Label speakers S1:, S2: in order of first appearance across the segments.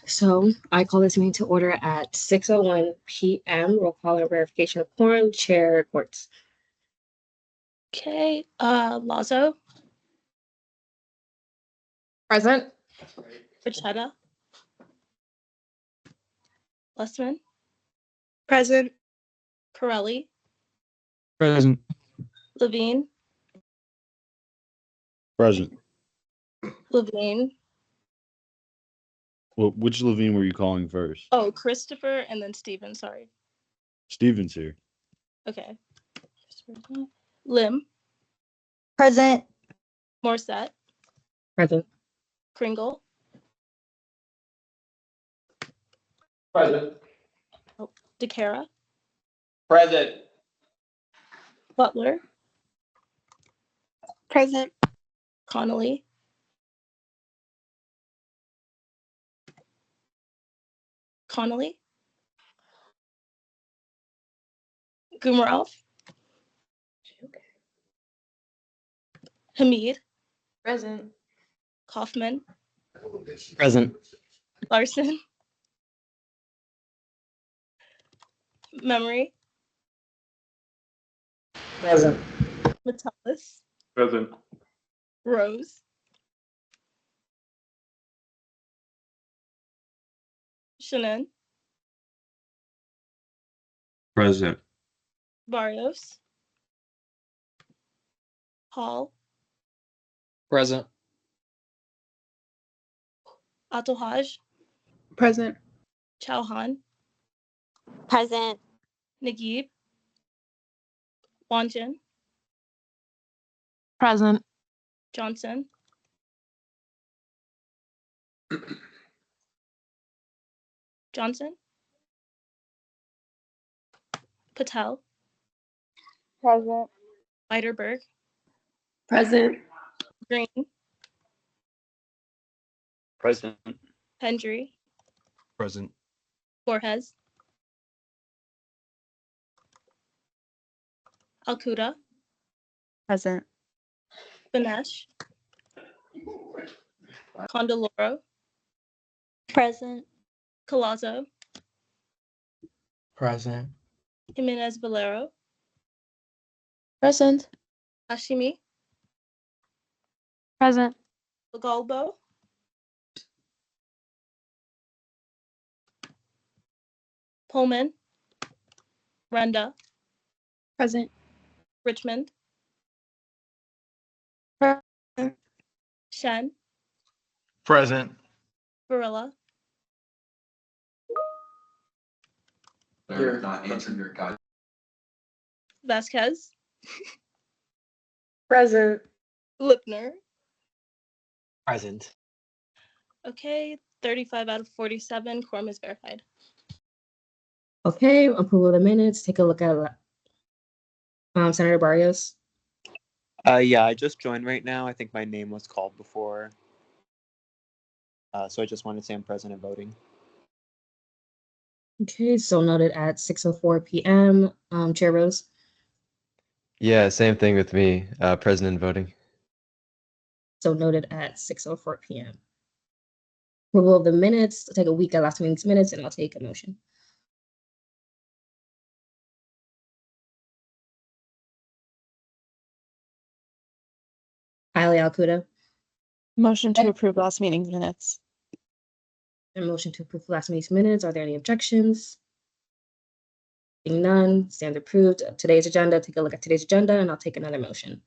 S1: So I call this meeting to order at 6:01 p.m. Roll call and verification of quorum. Chair reports.
S2: Okay, Lazo,
S1: Present.
S2: Pachetta, Lessman,
S3: Present.
S2: Corelli,
S4: Present.
S2: Levine,
S4: Present.
S2: Levine.
S4: Well, which Levine were you calling first?
S2: Oh, Christopher and then Steven, sorry.
S4: Steven's here.
S2: Okay. Lim,
S3: Present.
S2: Morset,
S1: Present.
S2: Kringle,
S5: Present.
S2: DeCara,
S5: Present.
S2: Butler,
S3: Present.
S2: Connolly, Gumarov, Hamid,
S3: Present.
S2: Kaufman,
S5: Present.
S2: Larson, Memory,
S5: Present.
S2: Metellus,
S5: Present.
S2: Rose, Shannon,
S4: Present.
S2: Barrios, Hall,
S5: Present.
S2: Atohaj,
S3: Present.
S2: Chauhan,
S6: Present.
S2: Naguib, Wanjin,
S3: Present.
S2: Johnson, Patel,
S3: Present.
S2: Weiderberg,
S3: Present.
S2: Green,
S5: Present.
S2: Hendry,
S4: Present.
S2: Borges, Alcuda,
S3: Present.
S2: Banesh, Condoloro,
S6: Present.
S2: Colazo,
S5: Present.
S2: Jimenez Valero,
S3: Present.
S2: Hashimi,
S3: Present.
S2: Galbo, Pullman, Renda,
S3: Present.
S2: Richmond,
S3: Present.
S2: Shen,
S5: Present.
S2: Barilla,
S5: Not answering your guide.
S2: Vasquez,
S3: Present.
S2: Lipner.
S5: Present.
S2: Okay, 35 out of 47, quorum is verified.
S1: Okay, approval of the minutes. Take a look at Senator Barrios.
S7: Yeah, I just joined right now. I think my name was called before. So I just wanted to say I'm present and voting.
S1: Okay, so noted at 6:04 p.m. Chair Rose.
S8: Yeah, same thing with me. Present and voting.
S1: So noted at 6:04 p.m. Approval of the minutes. I'll take a week at last meeting's minutes, and I'll take a motion. Kylie Alcuda.
S3: Motion to approve last meeting's minutes.
S1: A motion to approve last meeting's minutes. Are there any objections? Seeing none, stands approved. Today's agenda. Take a look at today's agenda, and I'll take another motion.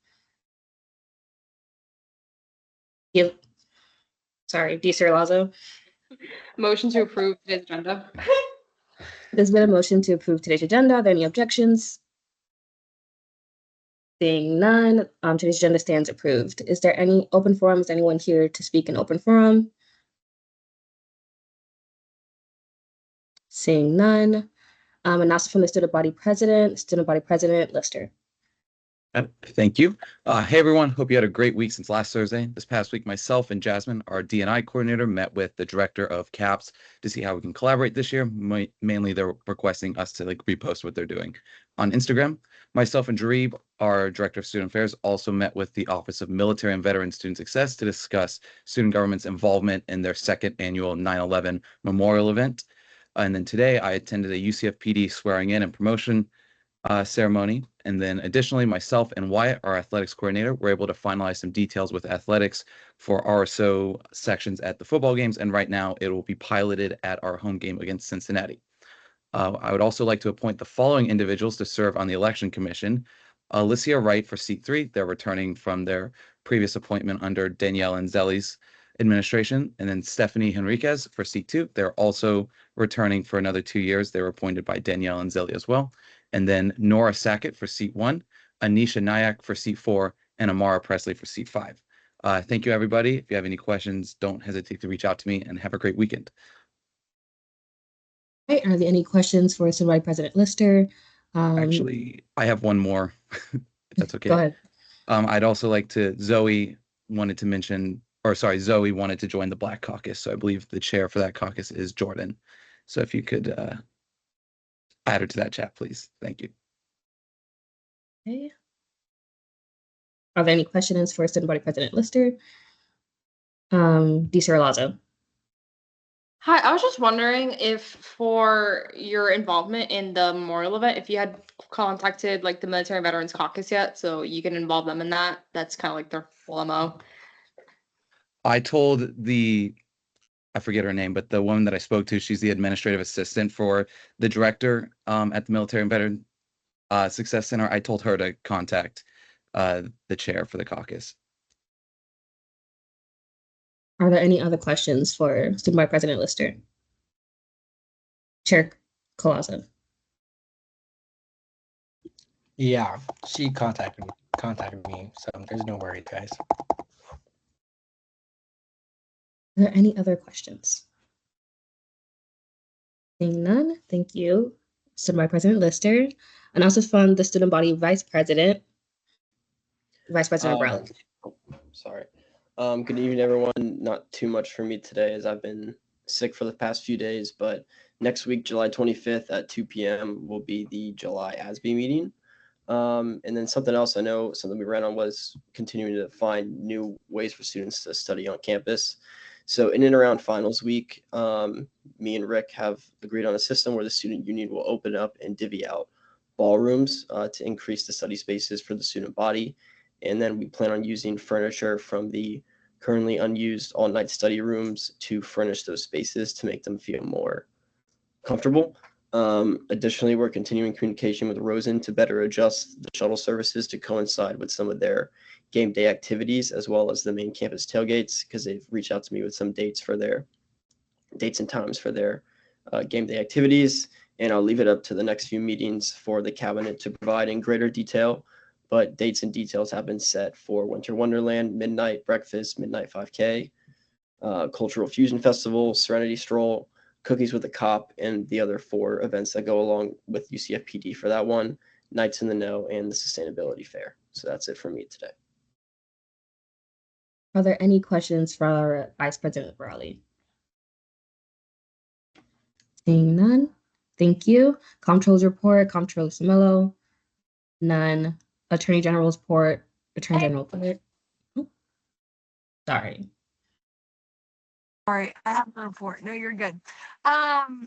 S1: Yep. Sorry, D. Lazo.
S9: Motion to approve today's agenda.
S1: There's been a motion to approve today's agenda. Are there any objections? Seeing none, today's agenda stands approved. Is there any open forum? Is anyone here to speak in open forum? Seeing none. Announcement from the student body president, Lister.
S10: Thank you. Hey, everyone. Hope you had a great week since last Thursday. This past week, myself and Jasmine, our D&I coordinator, met with the director of CAPS to see how we can collaborate this year. Mainly, they're requesting us to repost what they're doing. on Instagram. Myself and Jareeb, our Director of Student Affairs, also met with the Office of Military and Veteran Student Success to discuss student government's involvement in their second annual 9/11 memorial event. And then today I attended a UCFPD swearing in and promotion ceremony. And then additionally, myself and Wyatt, our athletics coordinator, were able to finalize some details with athletics for RSO sections at the football games. And right now it will be piloted at our home game against Cincinnati. I would also like to appoint the following individuals to serve on the election commission. Alicia Wright for seat 3. They're returning from their previous appointment under Danielle Anzelli's administration. And then Stephanie Henriquez for seat 2. They're also returning for another 2 years. They were appointed by Danielle Anzelli as well. And then Nora Sackett for seat 1, Anisha Nayak for seat 4, and Amara Presley for seat 5. Thank you, everybody. If you have any questions, don't hesitate to reach out to me, and have a great weekend.
S1: Right, are there any questions for Student Body President Lister?
S10: Actually, I have one more, if that's okay.
S1: Go ahead.
S10: I'd also like to, Zoe wanted to join the Black Caucus. So I believe the chair for that caucus is Jordan. So if you could add her to that chat, please. Thank you.
S1: Okay. Are there any questions for Student Body President Lister? DeSara Lazo.
S9: Hi, I was just wondering if for your involvement in the memorial event, if you had contacted like the Military Veterans Caucus yet, so you can involve them in that. That's kind of like their full MO.
S10: I told I forget her name, but the woman that I spoke to, she's the administrative assistant for the director at the Military and Veteran Success Center. I told her to contact the chair for the caucus.
S1: Are there any other questions for Student Body President Lister? Chair Collazo.
S5: Yeah, she contacted me, so there's no worry, guys.
S1: Are there any other questions? Seeing none, thank you, Student Body President Lister. Announcements from the Student Body Vice President Rowley.
S11: Sorry. Good evening, everyone. Not too much for me today as I've been sick for the past few days, but next week, July 25th at 2 p.m. will be the July ASBE meeting. And then something else something we ran on was continuing to find new ways for students to study on campus. So in and around finals week, me and Rick have agreed on a system where the student union will open up and divvy out ballrooms to increase the study spaces for the student body. And then we plan on using furniture from the currently unused all-night study rooms to furnish those spaces to make them feel more comfortable. Additionally, we're continuing communication with Rosen to better adjust the shuttle services to coincide with some of their game day activities, as well as the main campus tailgates, because they've reached out to me with some dates and times for their game day activities. And I'll leave it up to the next few meetings for the cabinet to provide in greater detail. But dates and details have been set for Winter Wonderland, Midnight Breakfast, Midnight 5K, Cultural Fusion Festival, Serenity Stroll, Cookies with a Cop, and the other 4 events that go along with UCFPD for that one, Nights in the Know, and the Sustainability Fair. So that's it for me today.
S1: Are there any questions for our Vice President Rowley? Seeing none, thank you. Comptroller's report, Comptroller Samelo, none. Attorney General's report, Attorney General report. Oh, sorry.
S12: All right, I have the report. No, you're good.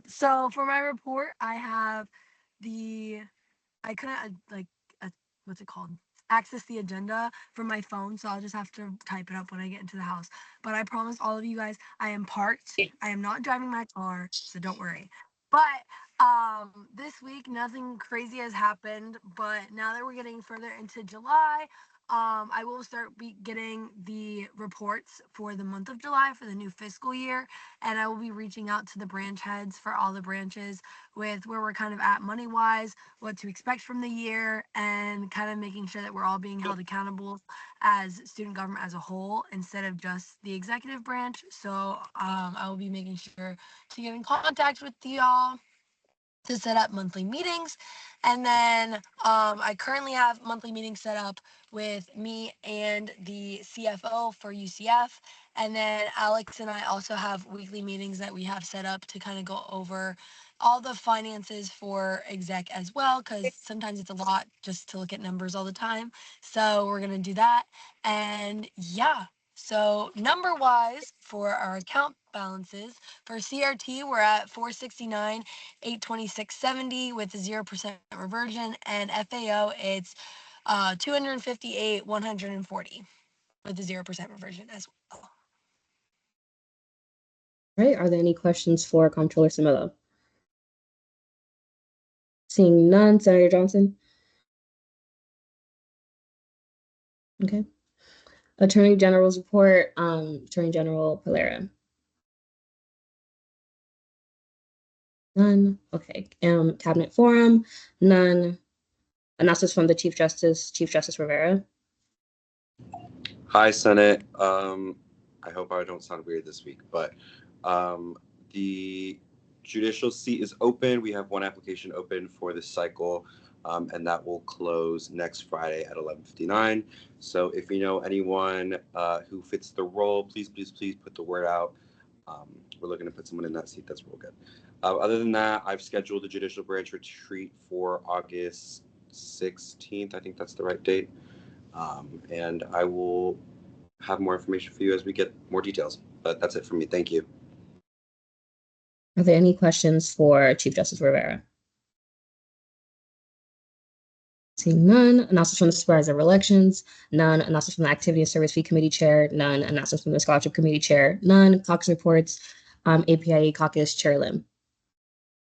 S12: So for my report, I have I couldn't what's it called? Access the agenda from my phone, so I'll just have to type it up when I get into the house. But I promise all of you guys, I am parked. I am not driving my car, so don't worry. But this week, nothing crazy has happened. But now that we're getting further into July, I will start getting the reports for the month of July for the new fiscal year, and I will be reaching out to the branch heads for all the branches with where we're kind of at money-wise, what to expect from the year, and kind of making sure that we're all being held accountable as student government as a whole instead of just the executive branch. So I will be making sure to get in contact with y'all to set up monthly meetings. And then I currently have monthly meetings set up with me and the CFO for UCF. And then Alex and I also have weekly meetings that we have set up to kind of go over all the finances for exec as well, because sometimes it's a lot just to look at numbers all the time. So we're going to do that. And yeah, so number wise for our account balances, for CRT, we're at 469, 826.70 with a 0% reversion, and FAO, it's 258, 140 with a 0% reversion as well.
S1: All right, are there any questions for Comptroller Simillo? Seeing none, Senator Johnson? Okay. Attorney General's report, Attorney General Palera? None. Okay. Cabinet Forum? None. Announcements from the Chief Justice Rivera?
S13: Hi, Senate. I hope I don't sound weird this week, but the judicial seat is open. We have one application open for this cycle, and that will close next Friday at 11:59. So if you know anyone who fits the role, please put the word out. We're looking to put someone in that seat. That's real good. Other than that, I've scheduled a judicial branch retreat for August 16th. I think that's the right date. And I will have more information for you as we get more details. But that's it for me. Thank you.
S1: Are there any questions for Chief Justice Rivera? Seeing none. Announcements from the Supervisor of Elections? None. Announcements from the Activity and Service Fee Committee Chair? None. Announcements from the Scholarship Committee Chair? None. Caucus reports? APIA Caucus Chair Lim.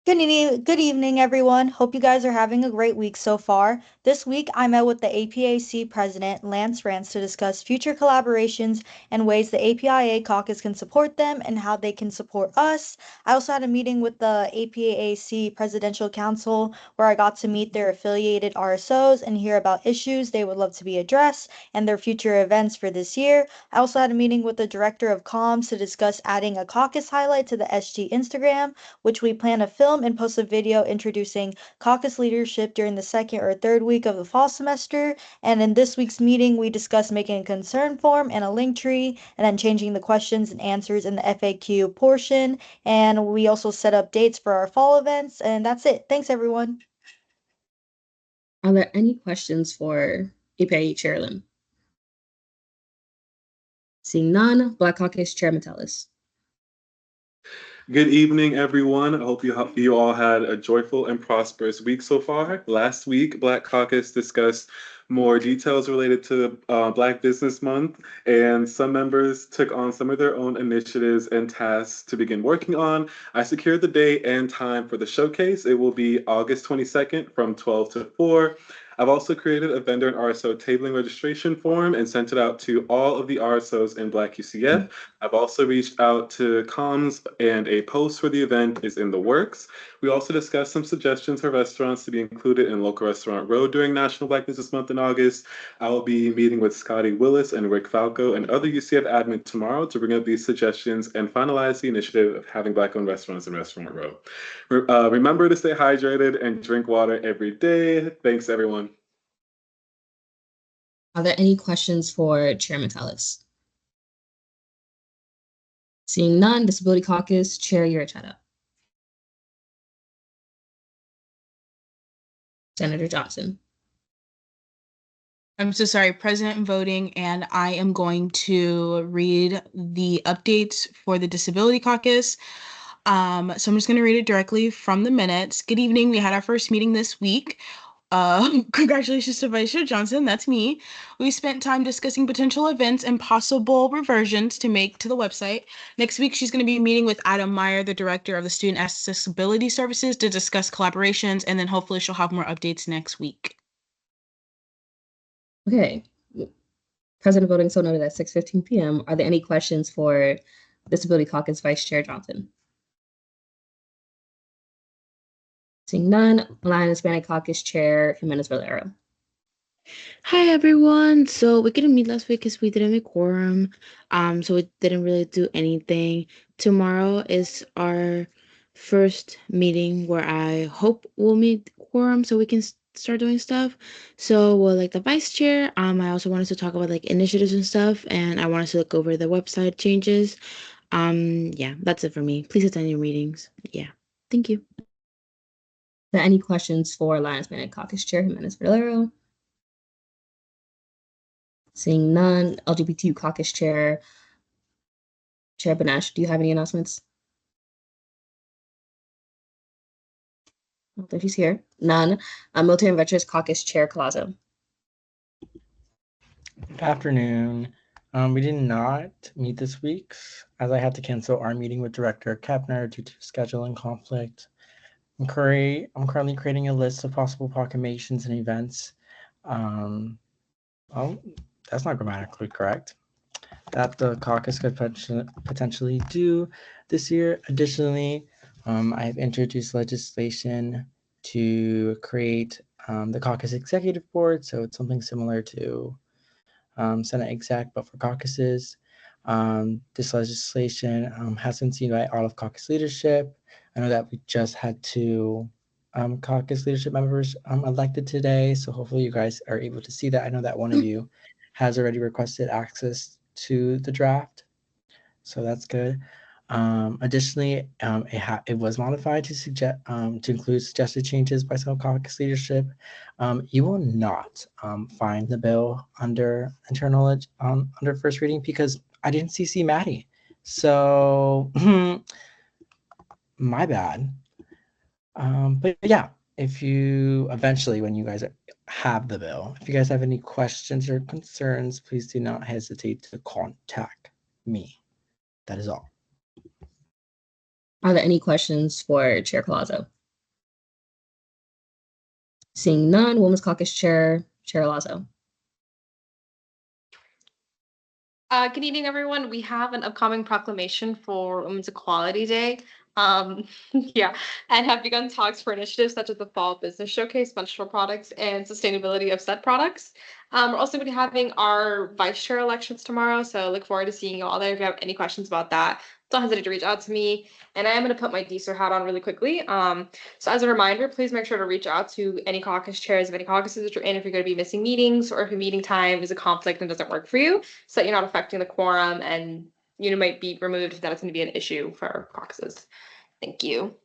S14: Good evening, everyone. Hope you guys are having a great week so far. This week, I met with the APAC President, Lance Rance, to discuss future collaborations and ways the APIA caucus can support them and how they can support us. I also had a meeting with the APAC Presidential Council where I got to meet their affiliated RSOs and hear about issues they would love to be addressed and their future events for this year. I also had a meeting with the Director of Comms to discuss adding a caucus highlight to the SG Instagram, which we plan to film and post a video introducing caucus leadership during the second or third week of the fall semester. And in this week's meeting, we discussed making a concern form and a link tree, and then changing the questions and answers in the FAQ portion. And we also set up dates for our fall events. And that's it. Thanks, everyone.
S1: Are there any questions for APIA Chair Lim? Seeing none, Black Caucus Chair Metellus.
S15: Good evening, everyone. I hope you all had a joyful and prosperous week so far. Last week, Black Caucus discussed more details related to Black Business Month, and some members took on some of their own initiatives and tasks to begin working on. I secured the date and time for the showcase. It will be August 22nd from 12 to 4. I've also created a vendor and RSO tabling registration form and sent it out to all of the RSOs in Black UCF. I've also reached out to comms, and a post for the event is in the works. We also discussed some suggestions for restaurants to be included in Local Restaurant Road during National Black Business Month in August. I will be meeting with Scotty Willis and Rick Falco and other UCF admin tomorrow to bring up these suggestions and finalize the initiative of having Black-owned restaurants in Restaurant Row. Remember to stay hydrated and drink water every day. Thanks, everyone.
S1: Are there any questions for Chair Metellus? Seeing none, Disability Caucus Chair Urachetta. Senator Johnson.
S16: I'm so sorry, President voting, and I am going to read the updates for the Disability Caucus. So I'm just going to read it directly from the minutes. Good evening. We had our first meeting this week. Congratulations to Vice Chair Johnson, that's me. We spent time discussing potential events and possible reversions to make to the website. Next week, she's going to be meeting with Adam Meyer, the Director of the Student Accessibility Services, to discuss collaborations, and then hopefully she'll have more updates next week.
S1: Okay. President voting so noted at 6:15 p.m. Are there any questions for Disability Caucus Vice Chair Johnson? Seeing none, Latin Hispanic Caucus Chair Jimenez Valero.
S17: Hi everyone. So we couldn't meet last week because we didn't make quorum. So we didn't really do anything. Tomorrow is our first meeting where I hope we'll meet quorum so we can start doing stuff. So, well, like the vice chair, I also wanted to talk about like initiatives and stuff, and I wanted to look over the website changes. Yeah, that's it for me. Please attend your meetings. Yeah, thank you.
S1: Are there any questions for Lions Minute Caucus Chair Jimenez Valero? Seeing none, LGBTQ Caucus Chair Benesh, do you have any announcements? I don't think she's here. None. Military and Veterans Caucus Chair Collazo.
S5: Good afternoon. We did not meet this week as I had to cancel our meeting with Director Kepner due to scheduling conflict. I'm currently creating a list of possible proclamations and events. Oh, that's not grammatically correct. That the caucus could potentially do this year. Additionally, I have introduced legislation to create the caucus executive board. So it's something similar to Senate exec, but for caucuses. This legislation has been seen by all of caucus leadership. I know that we just had 2 caucus leadership members elected today, so hopefully you guys are able to see that. I know that one of you has already requested access to the draft, so that's good. Additionally, it was modified to include suggested changes by some caucus leadership. You will not find the bill under under first reading because I didn't CC Maddie. So my bad. But yeah, if you eventually, when you guys have the bill, if you guys have any questions or concerns, please do not hesitate to contact me. That is all.
S1: Are there any questions for Chair Collazo? Seeing none, Women's Caucus Chair Lazo.
S9: Good evening, everyone. We have an upcoming proclamation for Women's Equality Day. Yeah, and have begun talks for initiatives such as the Fall Business Showcase, menstrual products, and sustainability of said products. We're also going to be having our vice chair elections tomorrow, so look forward to seeing you all there. If you have any questions about that, don't hesitate to reach out to me. And I am going to put my DSER hat on really quickly. So as a reminder, please make sure to reach out to any caucus chairs of any caucuses that you're in if you're going to be missing meetings or if a meeting time is a conflict and doesn't work for you, so that you're not affecting the quorum and you might be removed if that is going to be an issue for caucuses. Thank you.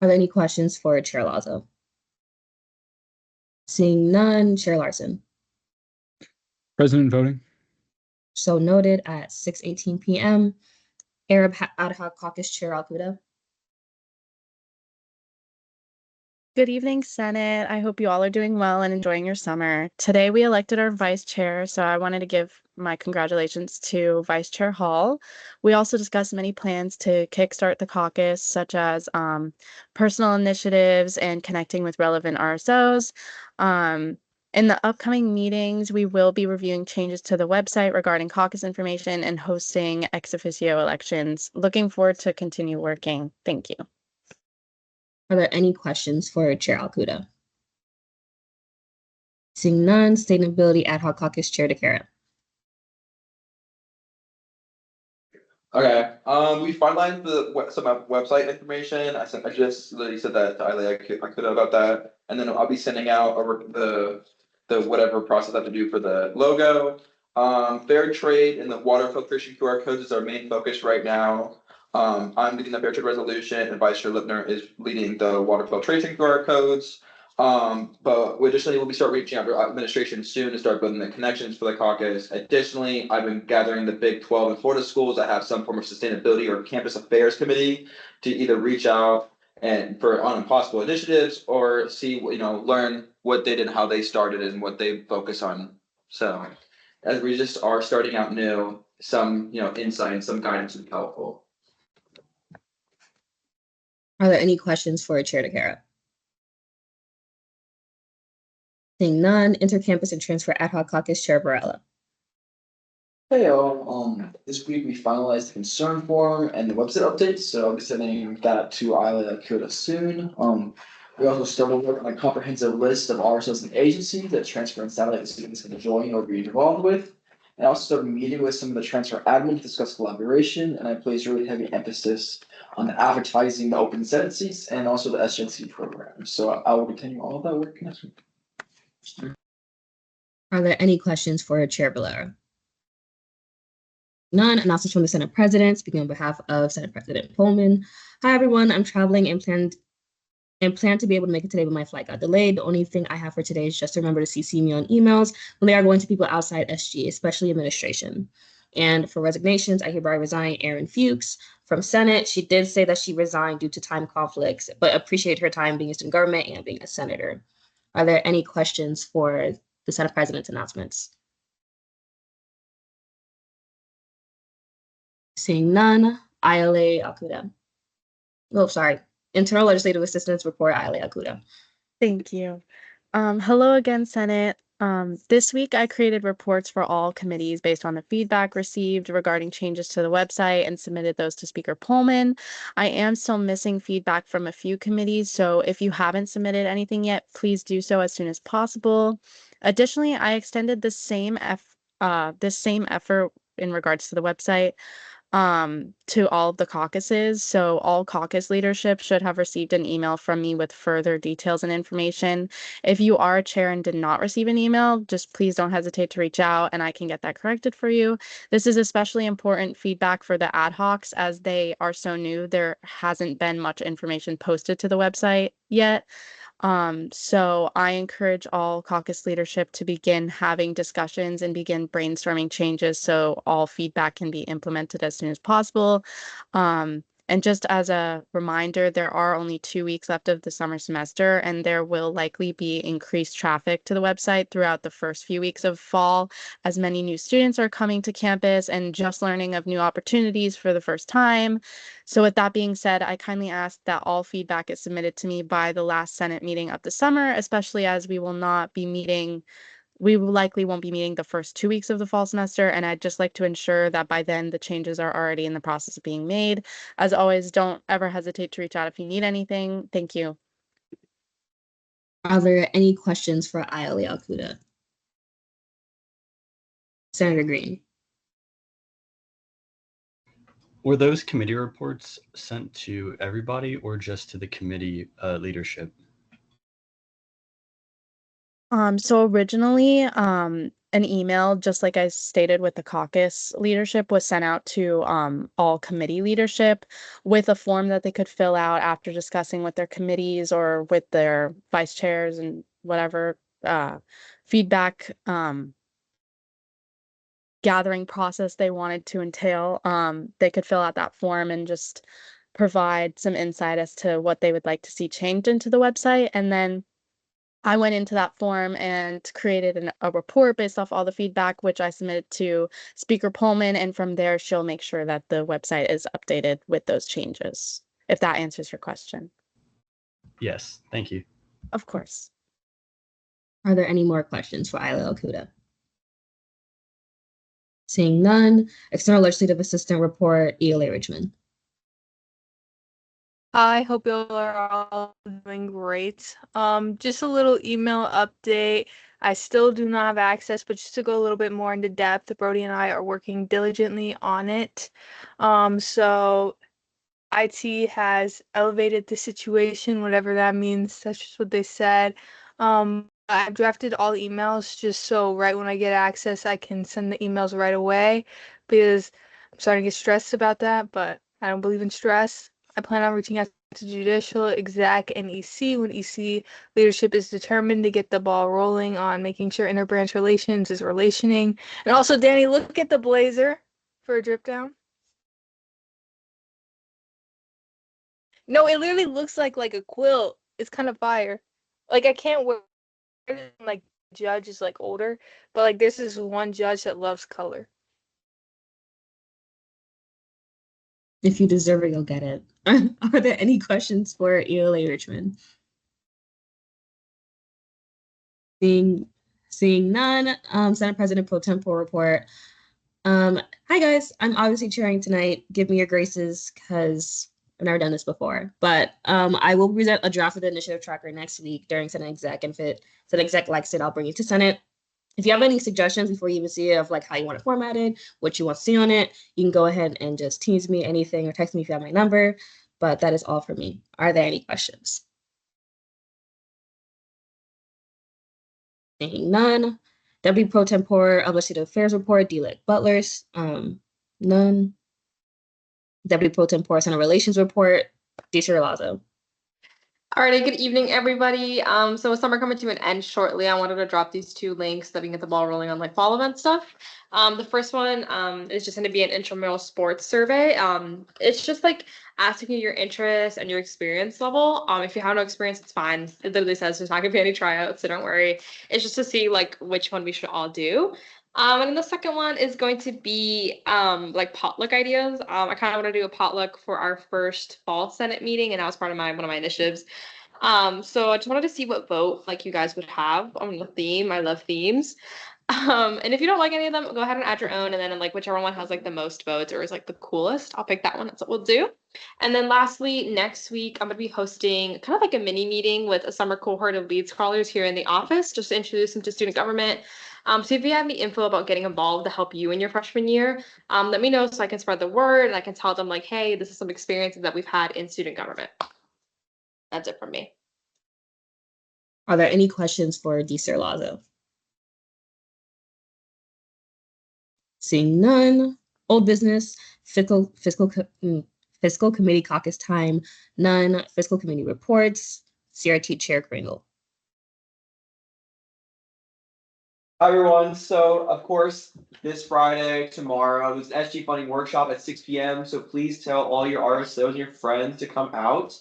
S1: Are there any questions for Chair Lazo? Seeing none, Chair Larson.
S4: President voting.
S1: So noted at 6:18 p.m. Arab Ad Hoc Caucus Chair Alcuda.
S3: Good evening, Senate. I hope you all are doing well and enjoying your summer. Today we elected our vice chair, so I wanted to give my congratulations to Vice Chair Hall. We also discussed many plans to kickstart the caucus, such as personal initiatives and connecting with relevant RSOs. In the upcoming meetings, we will be reviewing changes to the website regarding caucus information and hosting ex officio elections. Looking forward to continue working. Thank you.
S1: Are there any questions for Chair Alcuda? Seeing none, Sustainability Ad Hoc Caucus Chair DeCara.
S18: Okay. We finalized some website information. I just literally said that to Eileen. I could know about that, and then I'll be sending out over the whatever process I have to do for the logo. Fair trade and the water filtration QR codes is our main focus right now. I'm leading the fair trade resolution, and Vice Chair Lipner is leading the water filtration QR codes. But additionally, we'll start reaching out to our administration soon to start building the connections for the caucus. Additionally, I've been gathering the Big 12 and Florida schools that have some form of sustainability or campus affairs committee to either reach out and on possible initiatives or see, learn what they did, how they started, and what they focus on. So, as we just are starting out new, some insight and some guidance would be helpful.
S1: Are there any questions for Chair DeCara? Seeing none, Intercampus and Transfer Ad Hoc Caucus Chair Varela.
S19: Hey y'all, this week we finalized the concern form and the website updates, so I'll be sending that to Isla Kyoto soon. We also started working on a comprehensive list of RSOs and agencies that transfer and satellite students can join or be involved with. And I also started meeting with some of the transfer admin to discuss collaboration, and I placed really heavy emphasis on advertising the open Senate seats and also the SGNC program. So I will continue all of that work next week.
S1: Are there any questions for Chair Valera? None. Announcements from the Senate President, speaking on behalf of Senate President Pullman. Hi, everyone. I'm traveling and plan to be able to make it today, but my flight got delayed. The only thing I have for today is just to remember to CC me on emails when they are going to people outside SG, especially administration. And for resignations, I hereby resign Erin Fuchs from Senate. She did say that she resigned due to time conflicts, but appreciate her time being in student government and being a senator. Are there any questions for the Senate President's announcements? Seeing none, Ayale Akuda. Oh, sorry. Internal Legislative Assistance Report, Ayale Akuda.
S3: Thank you. Hello again, Senate. This week I created reports for all committees based on the feedback received regarding changes to the website and submitted those to Speaker Pullman. I am still missing feedback from a few committees, so if you haven't submitted anything yet, please do so as soon as possible. Additionally, I extended this same effort in regards to the website to all of the caucuses. So all caucus leadership should have received an email from me with further details and information. If you are a chair and did not receive an email, just please don't hesitate to reach out and I can get that corrected for you. This is especially important feedback for the ad hocs as they are so new. There hasn't been much information posted to the website yet. So I encourage all caucus leadership to begin having discussions and begin brainstorming changes so all feedback can be implemented as soon as possible. And just as a reminder, there are only 2 weeks left of the summer semester, and there will likely be increased traffic to the website throughout the first few weeks of fall, as many new students are coming to campus and just learning of new opportunities for the first time. So with that being said, I kindly ask that all feedback is submitted to me by the last Senate meeting of the summer, especially as we likely won't be meeting the first 2 weeks of the fall semester, and I'd just like to ensure that by then the changes are already in the process of being made. As always, don't ever hesitate to reach out if you need anything. Thank you.
S1: Are there any questions for Ayale Akuda? Senator Green.
S20: Were those committee reports sent to everybody or just to the committee leadership?
S3: So originally, an email, just like I stated with the caucus leadership, was sent out to all committee leadership with a form that they could fill out after discussing with their committees or with their vice chairs and whatever feedback gathering process they wanted to entail. They could fill out that form and just provide some insight as to what they would like to see changed into the website. And then I went into that form and created a report based off all the feedback, which I submitted to Speaker Pullman. And from there, she'll make sure that the website is updated with those changes, if that answers your question.
S20: Yes, thank you.
S3: Of course.
S1: Are there any more questions for Ayale Akuda? Seeing none, External Legislative Assistant Report, ELA Richmond.
S21: I hope you all are all doing great. Just a little email update. I still do not have access, but just to go a little bit more into depth, Brody and I are working diligently on it. So IT has elevated the situation, whatever that means. That's just what they said. I've drafted all the emails just so right when I get access, I can send the emails right away because I'm starting to get stressed about that, but I don't believe in stress. I plan on reaching out to judicial, exec, and EC when EC leadership is determined to get the ball rolling on making sure interbranch relations is relationing. And also, Danny, look at the blazer for a drip down. No, it literally looks like a quilt. It's kind of fire. Like I can't wear it, like judge is like older, but like this is one judge that loves color.
S1: If you deserve it, you'll get it. Are there any questions for ELA Richmond? Seeing none, Senate President Pro Tempore report. Hi guys, I'm obviously chairing tonight. Give me your graces because I've never done this before. But I will present a draft of the initiative tracker next week during Senate Exec, and if Senate Exec likes it, I'll bring it to Senate. If you have any suggestions before you even see it of like how you want it formatted, what you want to see on it, you can go ahead and just tease me anything or text me if you have my number. But that is all for me. Are there any questions? Seeing none. Deputy Pro Tempore of Legislative Affairs Report, D-Lick Butlers. None. Deputy Pro Tempore Senate Relations Report, D. Lazo.
S9: Alrighty, good evening, everybody. So with summer coming to an end shortly, I wanted to drop these two links so that we can get the ball rolling on like fall event stuff. The first one is just going to be an intramural sports survey. It's just like asking you your interest and your experience level. If you have no experience, it's fine. It literally says there's not going to be any tryouts, so don't worry. It's just to see like which one we should all do. And then the second one is going to be like potluck ideas. I kind of want to do a potluck for our first fall Senate meeting, and that was part of one of my initiatives. So I just wanted to see what vote like you guys would have on the theme. I love themes. And if you don't like any of them, go ahead and add your own, and then like whichever one has like the most votes or is like the coolest, I'll pick that one. That's what we'll do. And then lastly, next week I'm gonna be hosting kind of like a mini meeting with a summer cohort of lead scholars here in the office, just to introduce them to student government. So if you have any info about getting involved to help you in your freshman year, let me know so I can spread the word and I can tell them like, hey, this is some experiences that we've had in student government. That's it from me.
S1: Are there any questions for D. Lazo? Seeing none. Old business, fiscal committee caucus time, none. Fiscal committee reports, CRT Chair Kringle.
S18: Hi everyone. So of course, this Friday, tomorrow, there's an SG funding workshop at 6 p.m. So please tell all your RSOs and your friends to come out.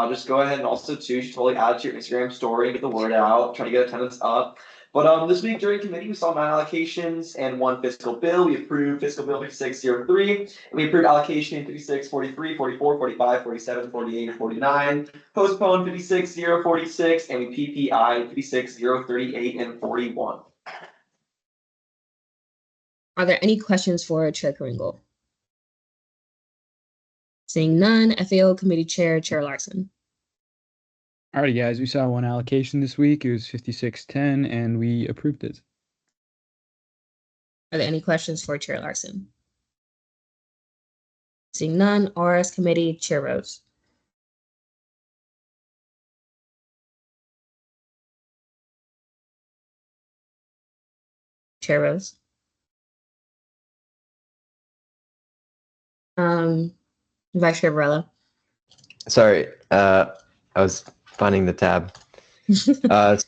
S18: Just go ahead and also too, you should totally add it to your Instagram story, get the word out, try to get attendance up. But this week during committee, we saw 9 allocations and 1 fiscal bill. We approved fiscal bill 5603, and we approved allocation 5643, 44, 45, 47, 48, and 49. Postponed 56046, and we PPI 56038 and 41.
S1: Are there any questions for Chair Kringle? Seeing none, FAO Committee Chair, Chair Larson.
S4: Alrighty, guys, we saw 1 allocation this week. It was 5610, and we approved it.
S1: Are there any questions for Chair Larson? Seeing none, RS Committee, Chair Rose. Chair Rose. Vice Chair Varela.
S8: Sorry, I was finding the tab.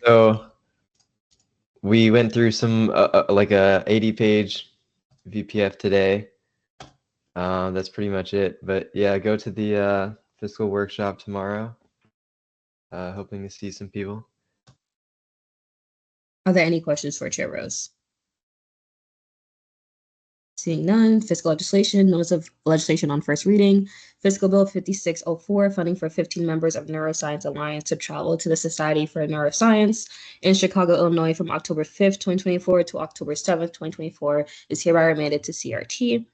S8: So we went through some like a 80-page VPF today. That's pretty much it. But yeah, go to the fiscal workshop tomorrow. Hoping to see some people.
S1: Are there any questions for Chair Rose? Seeing none, fiscal legislation, notice of legislation on first reading, fiscal bill 5604, funding for 15 members of Neuroscience Alliance to travel to the Society for Neuroscience in Chicago, Illinois from October 5th, 2024 to October 7th, 2024 is hereby remanded to CRT.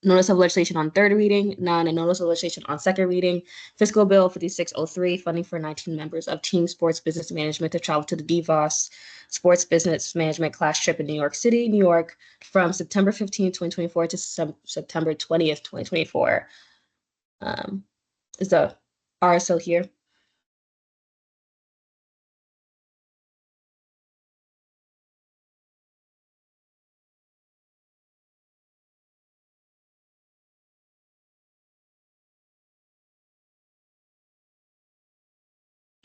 S1: Notice of legislation on third reading, none. And notice of legislation on second reading, fiscal bill 5603, funding for 19 members of Team Sports Business Management to travel to the DeVos Sports Business Management class trip in New York City, New York, from September 15th, 2024 to September 20th, 2024. Is the RSO here?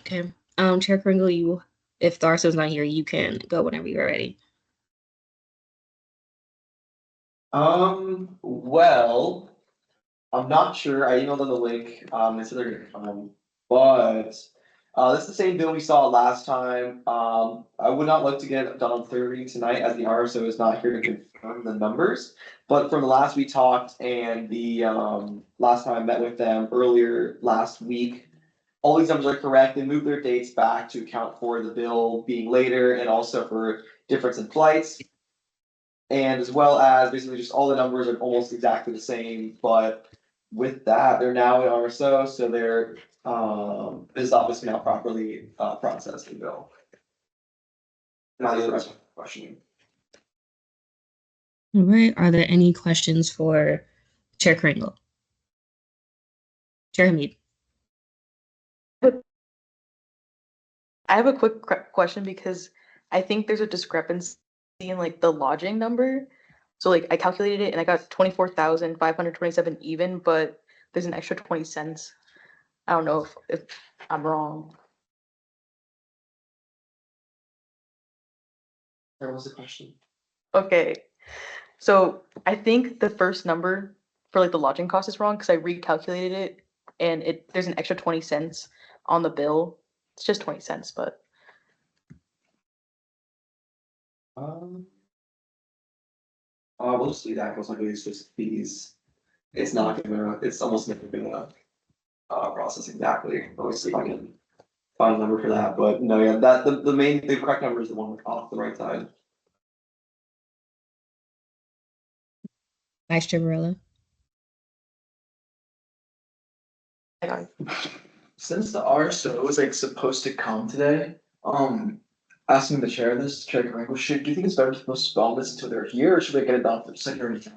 S1: Okay. Chair Kringle, if the RSO is not here, you can go whenever you're ready.
S18: Well, I'm not sure. I emailed them the link. They said they're gonna come, but this is the same bill we saw last time. I would not like to get it done on third reading tonight, as the RSO is not here to confirm the numbers. But from the last we talked and the last time I met with them earlier last week, all these numbers are correct. They moved their dates back to account for the bill being later and also for difference in flights. And as well as basically just all the numbers are almost exactly the same, but with that, they're now in RSO, so their business office can now properly process the bill. Now the other rest.
S19: questioning.
S1: All right. Are there any questions for Chair Kringle? Chair Hamid.
S6: I have a quick question because I think there's a discrepancy in like the lodging number. So like I calculated it and I got 24,527 even, but there's an extra 20 cents. I don't know if I'm wrong.
S19: What was the question?
S6: Okay. So I think the first number for like the lodging cost is wrong because I recalculated it and there's an extra 20 cents on the bill. It's just 20 cents, but
S19: We'll just do that because like it's just fees. It's not gonna. It's almost never gonna process exactly. Let me see if I can find a number for that. But no, yeah, that the correct number is the one off the right side.
S1: Vice Chair Varela.
S19: Since the RSO was like supposed to come today, asking the chair this, Chair Kringle, do you think it's better to postpone this until they're here, or should we get it done for the second reading?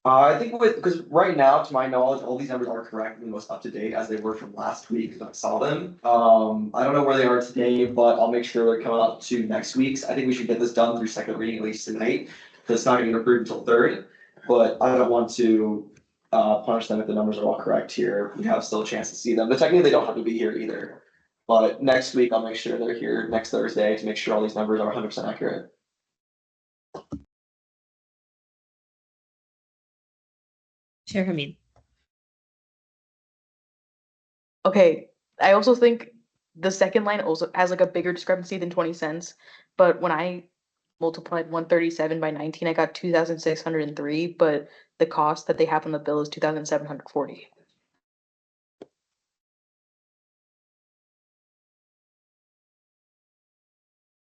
S19: I think because right now, to my knowledge, all these numbers are correct and the most up to date as they were from last week because I saw them. I don't know where they are today, but I'll make sure they're coming up to next week's. I think we should get this done through second reading at least tonight, because it's not gonna get approved until third. But I don't want to punish them if the numbers are all correct here. We have still a chance to see them, but technically they don't have to be here either. But next week, I'll make sure they're here next Thursday to make sure all these numbers are 100% accurate.
S1: Chair Hamid.
S6: okay. I also think the second line also has like a bigger discrepancy than 20 cents. But when I multiplied 137 by 19, I got 2,603, but the cost that they have on the bill is 2,740.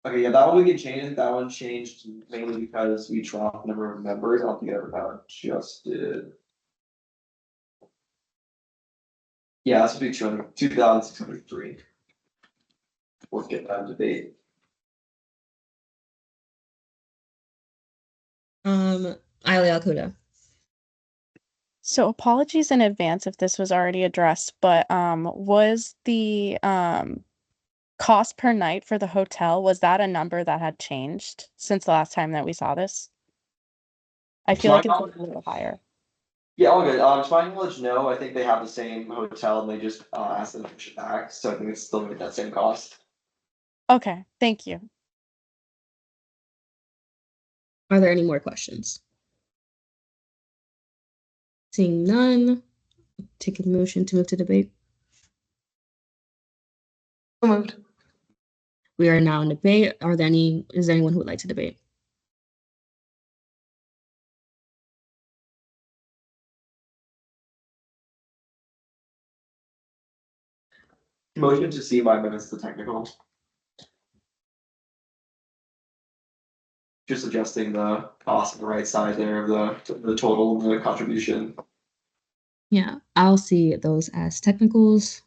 S19: Okay, yeah, that one we can change. That one changed mainly because we dropped the number of members. I don't think it ever got adjusted. Yeah, that's a big 2,603. We'll get that debate.
S1: Aile Alcuda.
S3: So apologies in advance if this was already addressed, but was the cost per night for the hotel, was that a number that had changed since the last time that we saw this? I feel like it's a little higher.
S19: Yeah, all good. To my knowledge, no. I think they have the same hotel and they just asked them to push it back. So I think it's still gonna be that same cost.
S3: Okay, thank you.
S1: Are there any more questions? Seeing none, take a motion to move to debate.
S6: Moved.
S1: We are now in debate. Is there anyone who would like to debate?
S19: Motion to see my amendments to the technical. Just adjusting the cost on the right side there of the total, the contribution.
S1: Yeah, I'll see those as technicals.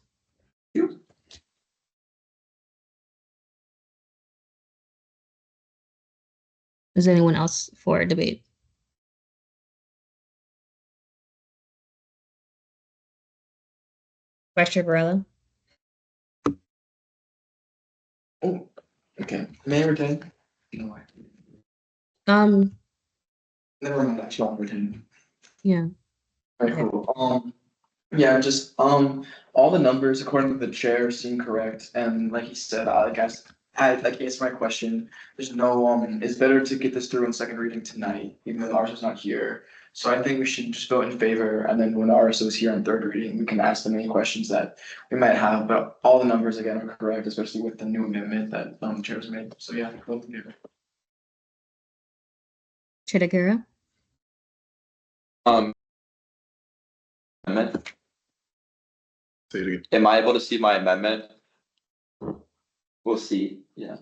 S1: Is there anyone else for debate? Vice Chair Varela.
S19: Oh, okay. May I retain? No. Never mind, actually, I'll retain.
S1: Yeah.
S19: Alright, cool. Yeah, just all the numbers according to the chair seem correct, and like he said, I guess I answered my question. There's no it's better to get this through in second reading tonight, even though the RSO is not here. So I think we should just vote in favor, and then when the RSO is here on third reading, we can ask them any questions that we might have. But all the numbers again are correct, especially with the new amendment that the chair has made. So yeah, vote in favor.
S1: Chair Deguara.
S18: Amendment.
S13: Say it again.
S18: Am I able to see my amendment? We'll see, yeah.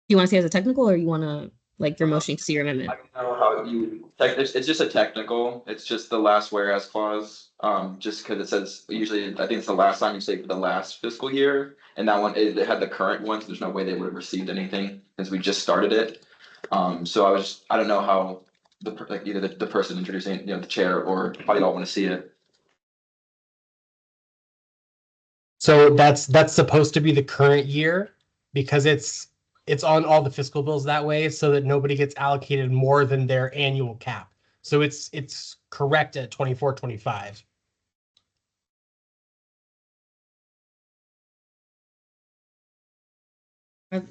S1: You want to see it as a technical or you want to Like you're motioning to see your amendment.
S18: I don't know how you, it's just a technical, it's just the last whereas clause. Just because it says, usually, I think it's the last time you say for the last fiscal year, and that one, it had the current one, so there's no way they would have received anything since we just started it. So I don't know how like either the person introducing, the chair, or how you all want to see it.
S2: So that's supposed to be the current year because it's on all the fiscal bills that way so that nobody gets allocated more than their annual cap. So it's correct at 24-25.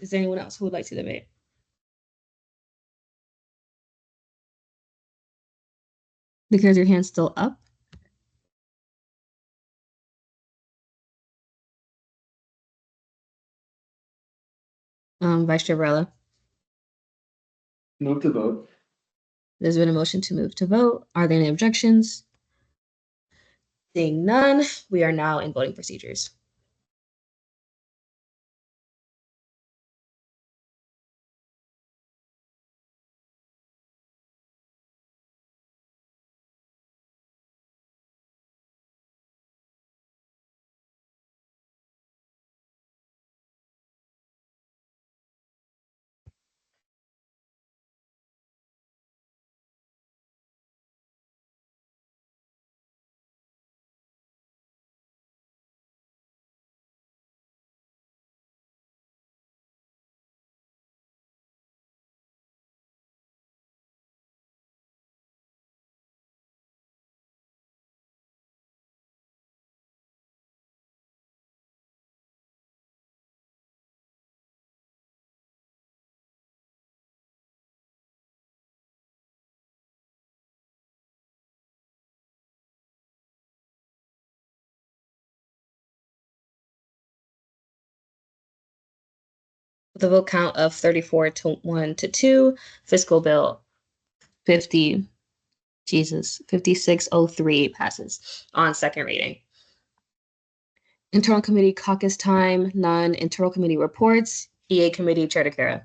S1: Is there anyone else who would like to debate? Because your hand's still up. Vice Chair Varela.
S19: Move to vote.
S1: There's been a motion to move to vote. Are there any objections? Seeing none, we are now in voting procedures. With a vote count of 34-1-2, fiscal bill 5603 passes on second reading. Internal committee caucus time, none. Internal committee reports, EA committee, Chair DeCara.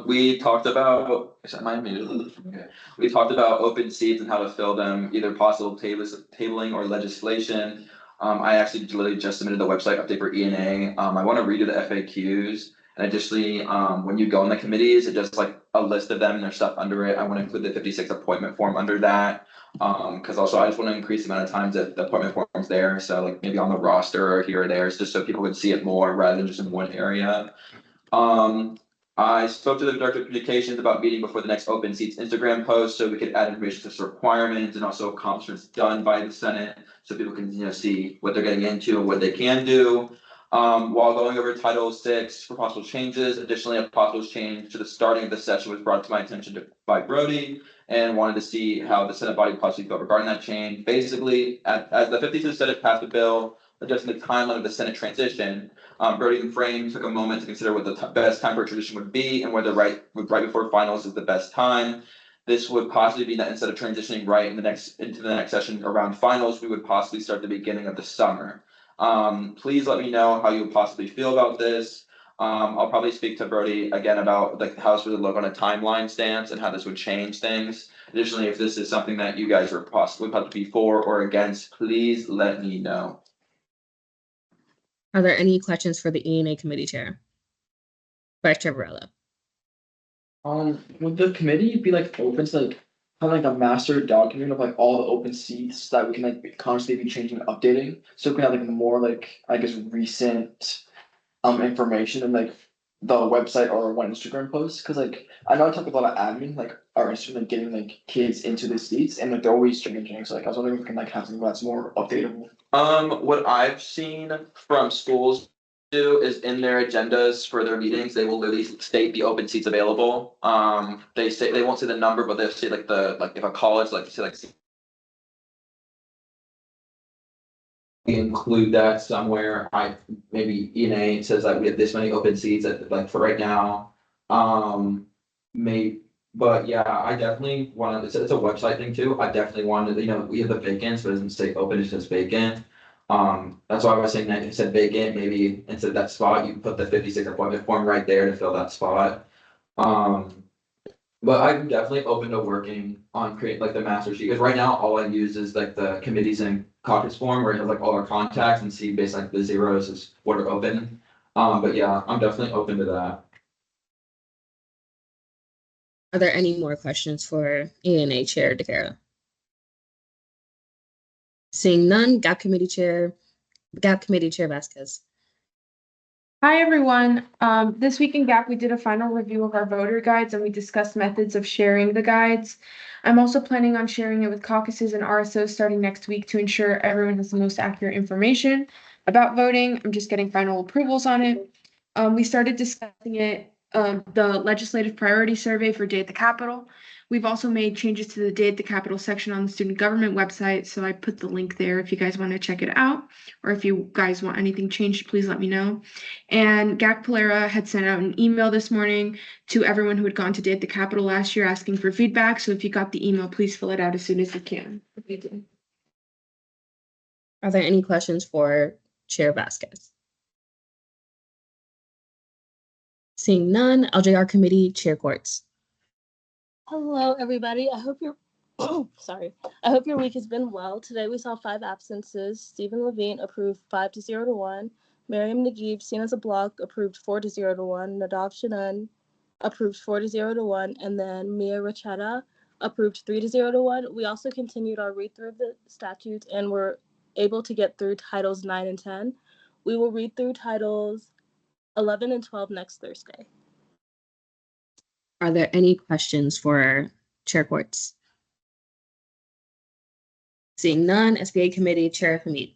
S18: We talked about, is that my muted? Okay. We talked about open seats and how to fill them, either possible tabling or legislation. I actually literally just submitted the website update for ENA. I want to redo the FAQs. And additionally, when you go in the committees, it just like a list of them and their stuff under it. I want to include the 56 appointment form under that. Because also I just want to increase the amount of times that the appointment form's there. So like maybe on the roster or here or there, just so people can see it more rather than just in one area. I spoke to the Director of Communications about meeting before the next open seats Instagram post so we could add information to this requirement and also accomplishments done by the Senate so people can see what they're getting into and what they can do. While going over Title VI for possible changes, additionally, a possible change to the starting of the session was brought to my attention by Brody and wanted to see how the Senate body possibly felt regarding that change. Basically, as the 52nd Senate passed the bill, adjusting the timeline of the Senate transition, Brody and Frame took a moment to consider what the best time for a transition would be and whether right before finals is the best time. This would possibly be that instead of transitioning right into the next session around finals, we would possibly start the beginning of the summer. Please let me know how you would possibly feel about this. I'll probably speak to Brody again about like how this would look on a timeline stance and how this would change things. Additionally, if this is something that you guys are possibly be for or against, please let me know.
S1: Are there any questions for the ENA committee chair? Vice Chair Varela.
S19: Would the committee be like open to like having like a master document of like all the open seats that we can like constantly be changing and updating, so we can have like more like I guess recent information and like the website or one Instagram post? Because like I know I talk about a lot of admin, like our Instagram, like getting like kids into the seats, and like they're always changing. So like I was wondering if we can like have something that's more updatable.
S18: What I've seen from schools do is in their agendas for their meetings, they will literally state the open seats available. They say they won't say the number, but they'll say like if a college we include that somewhere. Maybe ENA says that we have this many open seats like for right now. But yeah, I definitely want to. It's a website thing too. I definitely wanted, we have the vacants, but it doesn't say open, it says vacant. That's why I was saying that if it said vacant, maybe instead of that spot, you put the 56 appointment form right there to fill that spot. But I'm definitely open to working on creating like the master sheet, because right now all I use is like the committees and caucus form where it has like all our contacts and see based like the zeros is what are open. But yeah, I'm definitely open to that.
S1: Are there any more questions for ENA Chair DeCara? Seeing none, GAP Committee Chair Vasquez.
S7: Hi, everyone. This week in GAP, we did a final review of our voter guides and we discussed methods of sharing the guides. I'm also planning on sharing it with caucuses and RSOs starting next week to ensure everyone has the most accurate information about voting. I'm just getting final approvals on it. We started discussing it, the legislative priority survey for Day at the Capitol. We've also made changes to the Day at the Capitol section on the student government website, so I put the link there if you guys want to check it out, or if you guys want anything changed, please let me know. And GAC Polera had sent out an email this morning to everyone who had gone to Day at the Capitol last year asking for feedback. So if you got the email, please fill it out as soon as you can.
S1: Are there any questions for Chair Vasquez? Seeing none, LJR Committee Chair Quartz.
S22: Hello, everybody. I hope your sorry. I hope your week has been well. Today we saw 5 absences. Stephen Levine approved 5 to 0 to 1. Miriam Naguib, seen as a block, approved 4 to 0 to 1. Nadav Shannon approved 4 to 0 to 1. And then Mia Racheta approved 3 to 0 to 1. We also continued our read through of the statutes and were able to get through titles 9 and 10. We will read through titles 11 and 12 next Thursday.
S1: Are there any questions for Chair Quartz? Seeing none, SBA Committee Chair Hamid.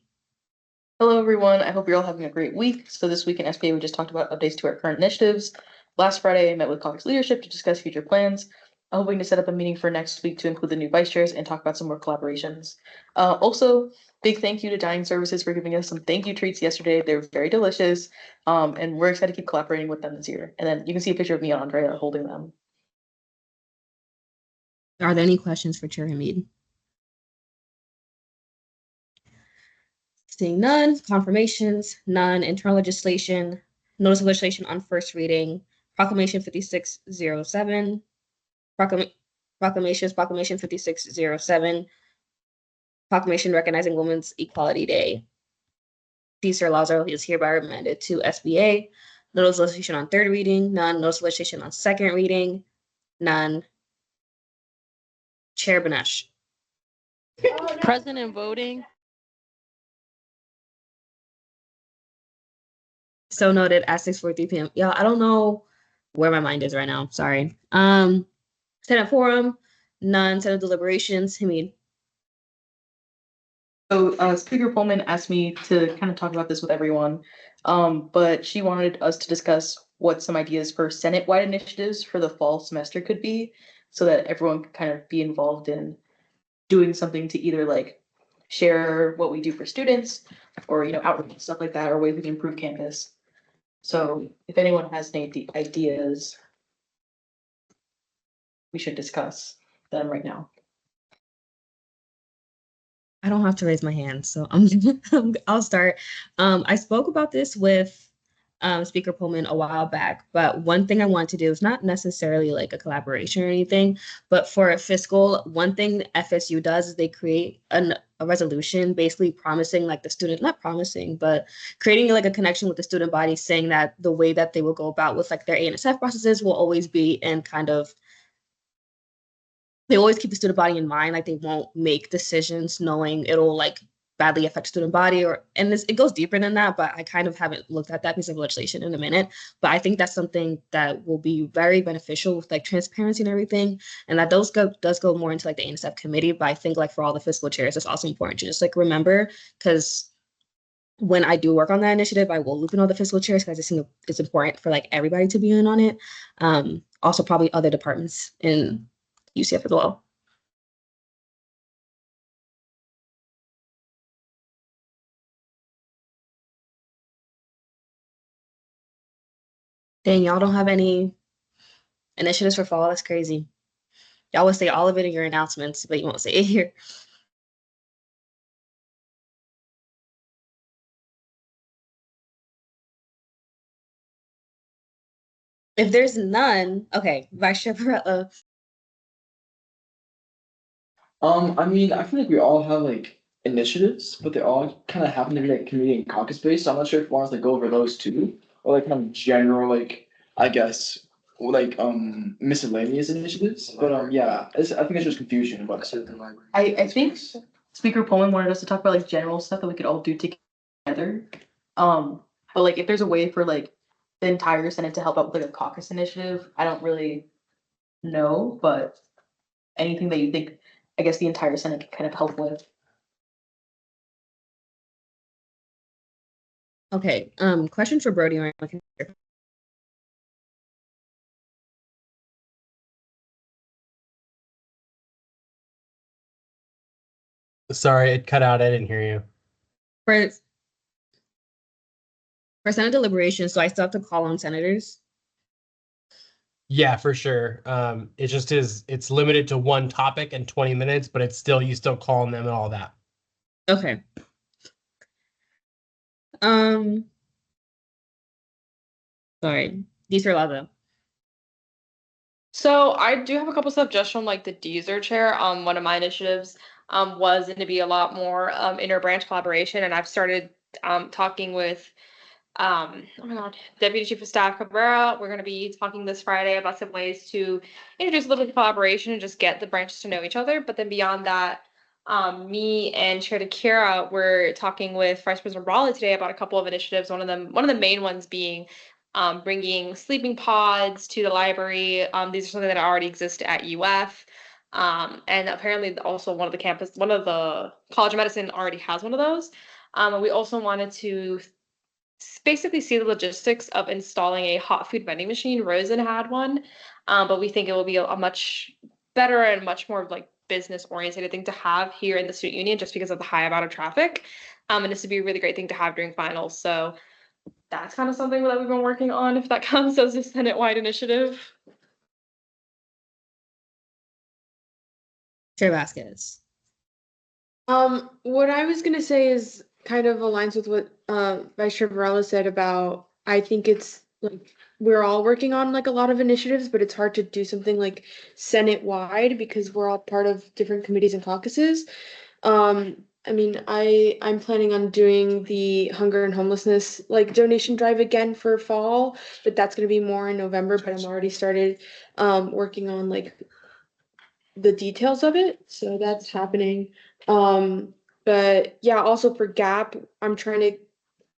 S6: Hello, everyone. I hope you're all having a great week. So this week in SBA, we just talked about updates to our current initiatives. Last Friday, I met with caucus leadership to discuss future plans. I'm hoping to set up a meeting for next week to include the new vice chairs and talk about some more collaborations. Also, big thank you to Dining Services for giving us some thank you treats yesterday. They're very delicious, and we're excited to keep collaborating with them this year. And then you can see a picture of me and Andrea holding them.
S1: Are there any questions for Chair Hamid? Seeing none, confirmations, none, internal legislation, notice of legislation on first reading, Proclamation 5607, Proclamation 5607, Proclamation recognizing Women's Equality Day. Cesar Lazaro is hereby remanded to SBA. Notice of legislation on third reading, none. Notice of legislation on second reading, none. Chair Banesh.
S22: Present and voting.
S1: So noted at 6:43 p.m. Y'all, I don't know where my mind is right now. Sorry. Senate forum, none. Senate deliberations. Hamid.
S6: So Speaker Pullman asked me to kind of talk about this with everyone, but she wanted us to discuss what some ideas for Senate-wide initiatives for the fall semester could be, so that everyone could kind of be involved in doing something to either like share what we do for students, or outreach and stuff like that, or ways we can improve campus. So if anyone has any ideas, we should discuss them right now.
S1: I don't have to raise my hand, so I'll start. I spoke about this with Speaker Pullman a while back, but one thing I want to do is not necessarily like a collaboration or anything, but for a fiscal, one thing FSU does is they create a resolution basically promising like the student, not promising, but creating like a connection with the student body, saying that the way that they will go about with like their ANSF processes will always be in kind of, they always keep the student body in mind, like they won't make decisions knowing it'll like badly affect student body, and it goes deeper than that, but I kind of haven't looked at that piece of legislation in a minute. But I think that's something that will be very beneficial with like transparency and everything, and that does go more into like the ANSF committee. But I think like for all the fiscal chairs, it's also important to just like remember, because when I do work on that initiative, I will loop in all the fiscal chairs because I think it's important for like everybody to be in on it. Also probably other departments in UCF as well. Dang, y'all don't have any initiatives for fall? That's crazy. Y'all would say all of it in your announcements, but you won't say it here. If there's none, okay, Vice Chair Perrella.
S19: I mean, I feel like we all have like initiatives, but they all kind of happen to be like community and caucus based. So I'm not sure if you want us to go over those too, or like kind of general, like I guess, like miscellaneous initiatives. But yeah, I think it's just confusion about it.
S6: I think Speaker Pullman wanted us to talk about like general stuff that we could all do together. But like if there's a way for like the entire Senate to help out with like a caucus initiative, I don't really know, but anything that you think, I guess the entire Senate can kind of help with.
S1: Okay, question for Brody right now.
S2: Sorry, it cut out. I didn't hear you.
S1: For Senate deliberations, so I still have to call on senators.
S2: Yeah, for sure. It just is, it's limited to one topic and 20 minutes, but it's still, you still call on them and all that.
S1: Okay. Sorry, these are Lava.
S9: So I do have a couple stuff just from like the Deezer chair. One of my initiatives was going to be a lot more inter-branch collaboration, and I've started talking with oh my god, Deputy Chief of Staff Cabrera. We're going to be talking this Friday about some ways to introduce a little bit of collaboration and just get the branches to know each other. But then beyond that, me and Chair Takira were talking with Vice President Raleigh today about a couple of initiatives. One of the main ones being bringing sleeping pods to the library. These are something that already exist at UF. And apparently also one of the College of Medicine already has one of those. And we also wanted to basically see the logistics of installing a hot food vending machine. Rosen had one, but we think it will be a much better and much more like business oriented thing to have here in the student union just because of the high amount of traffic. And this would be a really great thing to have during finals. So that's kind of something that we've been working on if that counts as a Senate-wide initiative.
S1: Chair Vasquez.
S7: What I was gonna say is kind of aligns with what Vice Chair Varela said about I think it's like we're all working on like a lot of initiatives, but it's hard to do something like Senate wide because we're all part of different committees and caucuses. I mean, I'm planning on doing the hunger and homelessness like donation drive again for fall, but that's gonna be more in November. But I'm already started working on like the details of it, so that's happening. But yeah, also for GAP, I'm trying to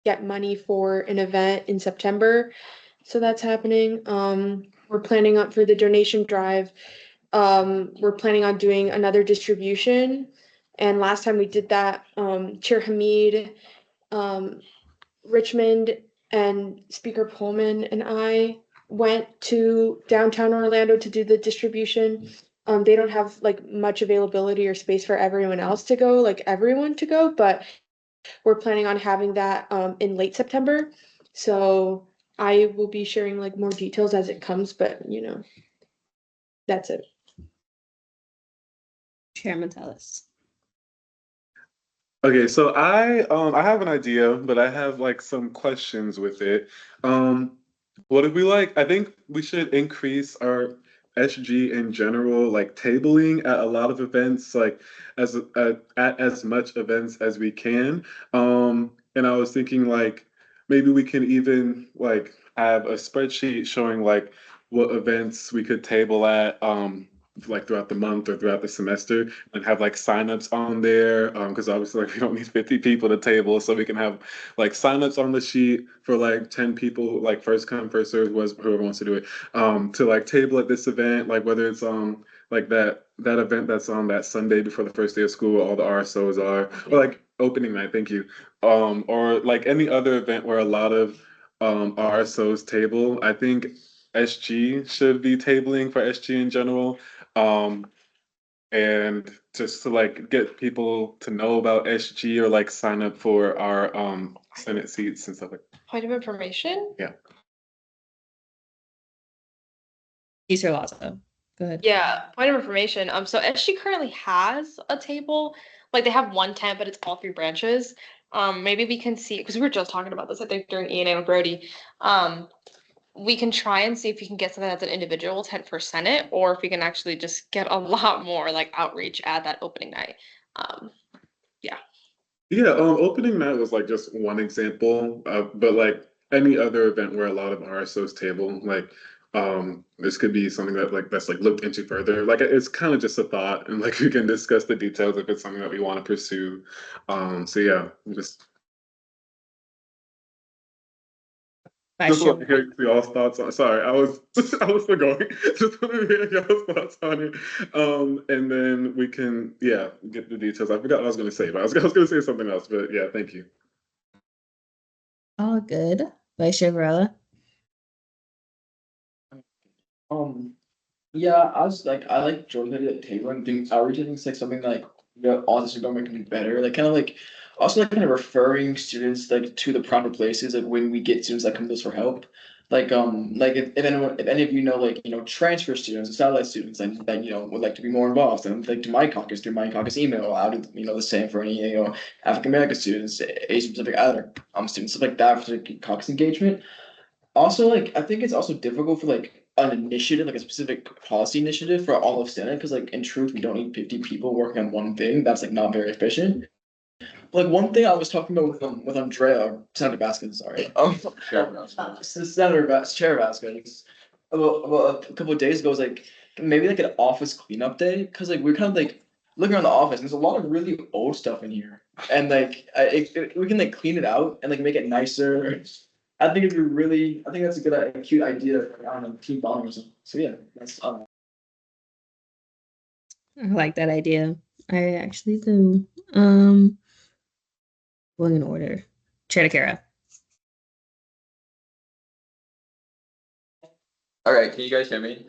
S7: get money for an event in September, so that's happening. We're planning on for the donation drive. We're planning on doing another distribution, and last time we did that, Chair Hamid, Richmond, and Speaker Pullman and I went to downtown Orlando to do the distribution. They don't have like much availability or space for everyone else to go, like everyone to go, but we're planning on having that in late September. So I will be sharing like more details as it comes, but you know, that's it.
S1: Chair Metellus.
S15: Okay, so I have an idea, but I have like some questions with it. What if we like? I think we should increase our SG in general, like tabling at a lot of events, like at as much events as we can. And I was thinking like maybe we can even like have a spreadsheet showing like what events we could table at. Like throughout the month or throughout the semester and have like signups on there because obviously like we don't need 50 people to table, so we can have like signups on the sheet for like 10 people, like first come first serve, whoever wants to do it, to like table at this event, like whether it's like that event that's on that Sunday before the first day of school where all the RSOs are, or like opening night, thank you, or like any other event where a lot of RSOs table. I think SG should be tabling for SG in general. And just to like get people to know about SG or like sign up for our Senate seats and stuff like that.
S9: Point of information?
S15: Yeah.
S1: Easter Lazo. Go ahead.
S9: Yeah, point of information. So SG currently has a table. Like they have one tent, but it's all three branches. Maybe we can see because we were just talking about this, I think, during E&A with Brody. we can try and see if we can get something that's an individual tent for Senate, or if we can actually just get a lot more like outreach at that opening night. Yeah.
S15: Yeah, opening night was like just one example, but like any other event where a lot of RSOs table, like this could be something that like that's like looked into further. Like it's kind of just a thought, and like we can discuss the details if it's something that we want to pursue. So yeah, just want to hear y'all's thoughts on. Sorry, I was forgoing. Just want to hear y'all's thoughts on it, and then we can get the details. I forgot what I was going to say, but I was going to say something else. But yeah, thank you.
S1: All good. Vice Chair Varela.
S19: Yeah, I like Jordan at the table and doing outreach. I think it's like something like all this government can do better. Like kind of like also like kind of referring students like to the proper places like when we get students that come to us for help. Like if any of you know like transfer students and satellite students and that would like to be more involved and like to my caucus through my caucus email. I would the same for any African American students, Asian Pacific Islander students, stuff like that for the caucus engagement. Also, like, I think it's also difficult for like an initiative, like a specific policy initiative for all of Senate, because like in truth, we don't need 50 people working on one thing. That's like not very efficient. Like one thing I was talking about with Andrea, Senator Vasquez, sorry. Chair Vasquez, about a couple of days ago was like maybe like an office cleanup day, because like we're kind of like looking around the office and there's a lot of really old stuff in here. And like we can like clean it out and like make it nicer. I think I think that's a good, cute idea for, I don't know, team bonding or something. So yeah, that's
S1: I like that idea. I actually do. Going in order. Chair DeCara.
S18: All right, can you guys hear me?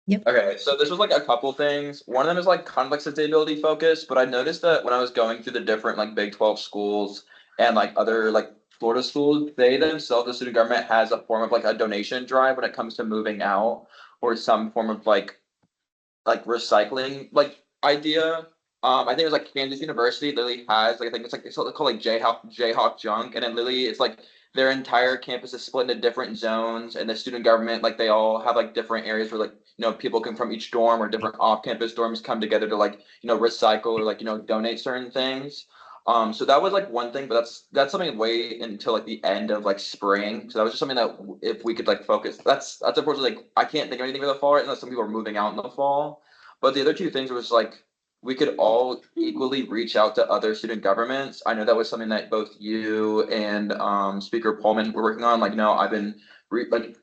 S1: Yep.
S18: Okay, so this was like a couple things. One of them is like kind of like sustainability focused, but I noticed that when I was going through the different like Big 12 schools and like other like Florida schools, they themselves, the student government has a form of like a donation drive when it comes to moving out or some form of like recycling like idea. I think it was like Kansas University literally has like I think it's called like Jayhawk Junk, and then literally it's like their entire campus is split into different zones, and the student government like they all have like different areas where like people come from each dorm or different off-campus dorms come together to like recycle or like donate certain things. So that was like one thing, but that's something way until like the end of like spring. So that was just something that if we could like focus, that's unfortunately like I can't think of anything for the fall right unless some people are moving out in the fall. But the other two things was like we could all equally reach out to other student governments. I know that was something that both you and Speaker Pullman were working on. Like, I've been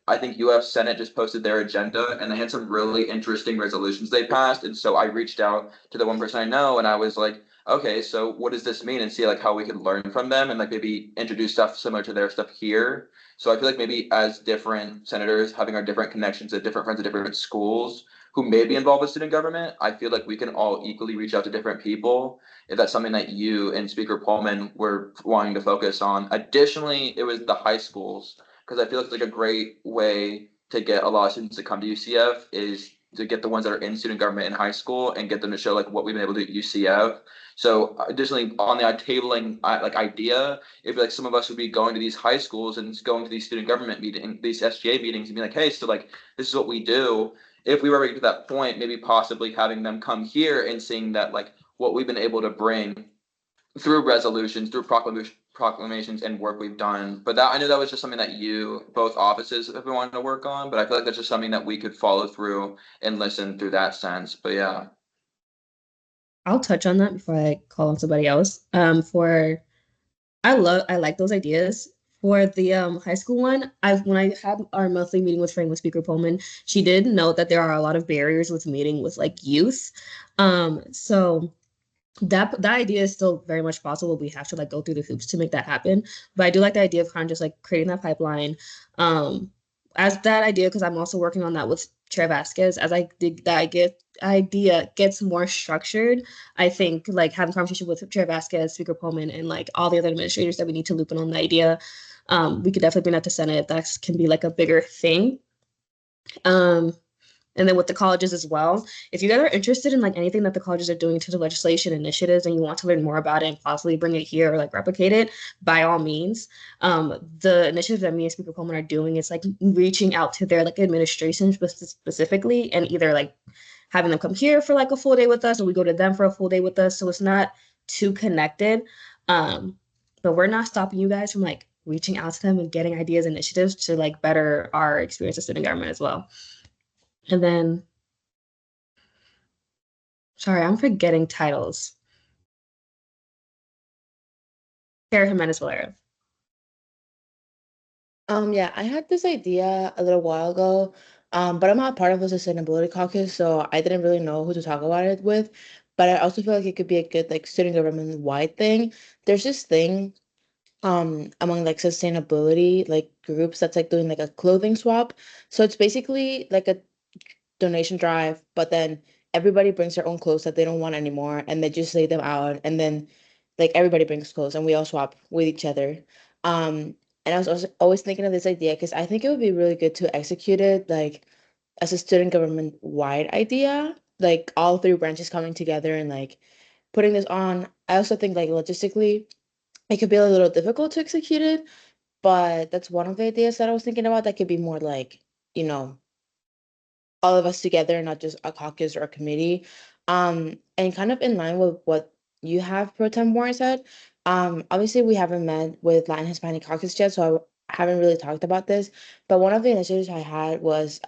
S18: I think UF Senate just posted their agenda and they had some really interesting resolutions they passed. And so I reached out to the one person I know and I was like, okay, so what does this mean? And see like how we could learn from them and like maybe introduce stuff similar to their stuff here. So I feel like maybe as different senators having our different connections at different friends at different schools who may be involved with student government, I feel like we can all equally reach out to different people if that's something that you and Speaker Pullman were wanting to focus on. Additionally, it was the high schools, because I feel like it's like a great way to get a lot of students to come to UCF is to get the ones that are in student government in high school and get them to show like what we've been able to do at UCF. So additionally on the tabling like idea, it'd be like some of us would be going to these high schools and going to these student government meetings, these SGA meetings and be like, hey, so like this is what we do. If we were ever to that point, maybe possibly having them come here and seeing that like what we've been able to bring through resolutions, through proclamations and work we've done. But that I know that was just something that both offices have been wanting to work on, but I feel like that's just something that we could follow through and listen through that sense. But yeah.
S1: I'll touch on that before I call on somebody else. I like those ideas. For the high school one, when I had our monthly meeting with Speaker Pullman, she did note that there are a lot of barriers with meeting with like youth. So that idea is still very much possible. We have to like go through the hoops to make that happen. But I do like the idea of kind of just like creating that pipeline. As that idea, because I'm also working on that with Chair Vasquez, as I think that idea gets more structured, I think like having conversation with Chair Vasquez, Speaker Pullman, and like all the other administrators that we need to loop in on the idea, we could definitely bring that to Senate if that can be like a bigger thing. And then with the colleges as well, if you guys are interested in like anything that the colleges are doing to the legislation initiatives and you want to learn more about it and possibly bring it here or like replicate it, by all means. The initiative that me and Speaker Coleman are doing is like reaching out to their like administrations specifically and either like having them come here for like a full day with us or we go to them for a full day with us. So it's not too connected. But we're not stopping you guys from like reaching out to them and getting ideas, initiatives to like better our experience of student government as well. And then, sorry, I'm forgetting titles. Sarah Jimenez Valero.
S17: Yeah, I had this idea a little while ago, but I'm not part of the sustainability caucus, so I didn't really know who to talk about it with. But I also feel like it could be a good like student government wide thing. There's this thing among like sustainability like groups that's like doing like a clothing swap. So it's basically like a donation drive, but then everybody brings their own clothes that they don't want anymore and they just lay them out and then like everybody brings clothes and we all swap with each other. And I was also always thinking of this idea because I think it would be really good to execute it like as a student government wide idea, like all three branches coming together and like putting this on. I also think like logistically it could be a little difficult to execute it, but that's one of the ideas that I was thinking about that could be more like, you know, all of us together, not just a caucus or a committee. And kind of in line with what you have, Pro Tem Warren said. Obviously we haven't met with Latin Hispanic Caucus yet, so I haven't really talked about this. But one of the initiatives I had was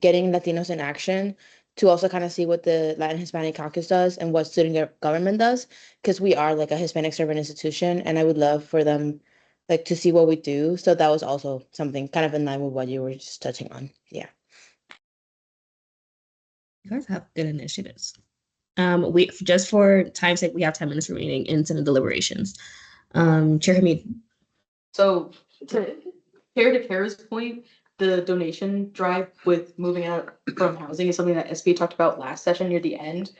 S17: getting Latinos in Action to also kind of see what the Latin Hispanic Caucus does and what student government does, because we are like a Hispanic servant institution, and I would love for them like to see what we do. So that was also something kind of in line with what you were just touching on. Yeah.
S1: You guys have good initiatives. We just for time's sake, we have 10 minutes remaining in Senate deliberations. Chair Hamid.
S6: So to Kara's point, the donation drive with moving out from housing is something that SBA talked about last session near the end.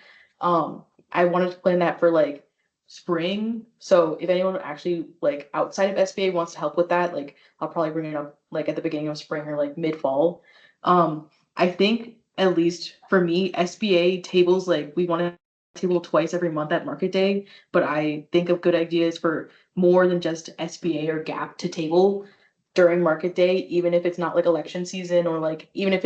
S6: I wanted to plan that for like spring. So if anyone actually like outside of SBA wants to help with that, like I'll probably bring it up like at the beginning of spring or like mid-fall. I think at least for me, SBA tables like we want to table twice every month at market day, but I think of good ideas for more than just SBA or GAP to table during market day, even if it's not like election season or like even if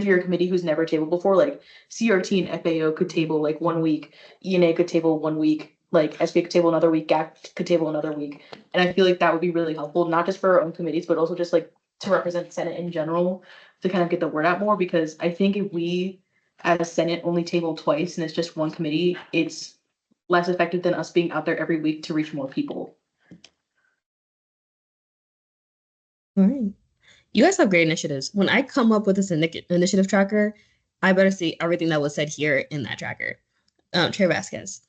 S6: you're a committee who's never tabled before, like CRT and FAO could table like 1 week, ENA could table 1 week, like SBA could table another week, GAP could table another week. And I feel like that would be really helpful, not just for our own committees, but also just like to represent Senate in general, to kind of get the word out more, because I think if we as Senate only table twice and it's just one committee, it's less effective than us being out there every week to reach more people.
S1: All right. You guys have great initiatives. When I come up with this initiative tracker, I better see everything that was said here in that tracker. Chair Vasquez.